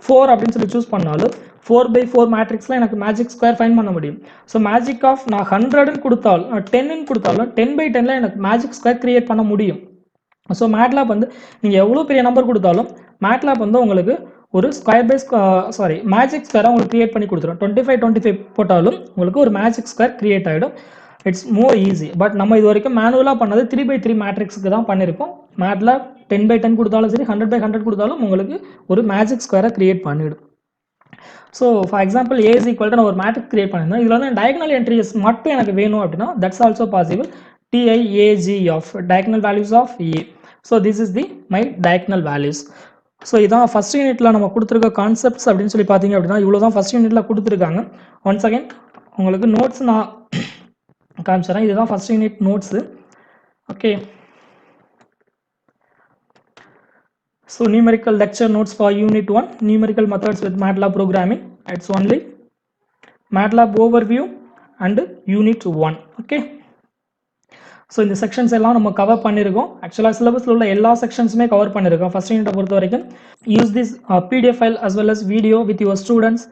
4 அப்படின்னு சொல்லி சூஸ் பண்ணாலும் 4/4 மேட்ரிக்ஸில் எனக்கு மேஜிக் ஸ்கொயர் ஃபைன் பண்ண முடியும். ஸோ மேஜிக் ஆஃப் நான் 100ன்னு கொடுத்தாலும் 10ன்னு கொடுத்தாலும் 10/10ல் எனக்கு மேஜிக் ஸ்கொயர் கிரியேட் பண்ண முடியும். ஸோ மேட்லாப் வந்து நீங்கள் எவ்வளோ பெரிய நம்பர் கொடுத்தாலும் மேட்லாப் வந்து உங்களுக்கு ஒரு மேஜிக் ஸ்கொயராக உங்களுக்கு கிரியேட் பண்ணி கொடுத்துரும். 25 போட்டாலும் உங்களுக்கு ஒரு மேஜிக் ஸ்கொயர் கிரியேட் ஆகிடும். It's more easy. பட் நம்ம இது வரைக்கும் மேனுவலாக பண்ணது 3/3 மேட்ரிக்ஸுக்கு தான் பண்ணியிருக்கோம். மேட்லாப் 10/10 கொடுத்தாலும் சரி, 100/100 கொடுத்தாலும் உங்களுக்கு ஒரு மேஜிக் ஸ்கொயரை கிரியேட் பண்ணிவிடும். So for example A is equal to நான் ஒரு மேட்ரிக்ஸ் கிரியேட் பண்ணியிருந்தேன். இதில் வந்து டயகனல் என்ட்ரிஸ் மட்டும் எனக்கு வேணும் அப்படின்னா that's also possible. TIAG of diagonal values of A. So this is the my diagonal values. So இதான் ஃபஸ்ட் யூனிட்டில் நம்ம கொடுத்துருக்க கான்செப்ட்ஸ் அப்படின்னு சொல்லி பார்த்தீங்க அப்படின்னா இவ்வளோ தான் ஃபஸ்ட் யூனிட்டில் கொடுத்துருக்காங்க. ஒன்ஸ் அகைன் உங்களுக்கு நோட்ஸ் நான் காமிச்சிடறேன். இதுதான் first unit notes. Okay, so numerical lecture notes for unit 1, numerical methods with MATLAB programming. It's only MATLAB overview and unit 1. okay, so இந்த செக்ஷன்ஸ் எல்லாம் நம்ம கவர் பண்ணியிருக்கோம். ஆக்சுவலாக சிலபஸில் உள்ள எல்லா செக்ஷன்ஸுமே கவர் பண்ணியிருக்கோம் ஃபஸ்ட் யூனிட்டை பொறுத்த வரைக்கும். Use this PDF file as well as video with your students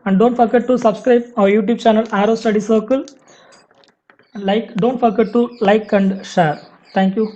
and don't forget to subscribe our YouTube channel Arrow Study Circle. Don't forget to like and share. Thank you.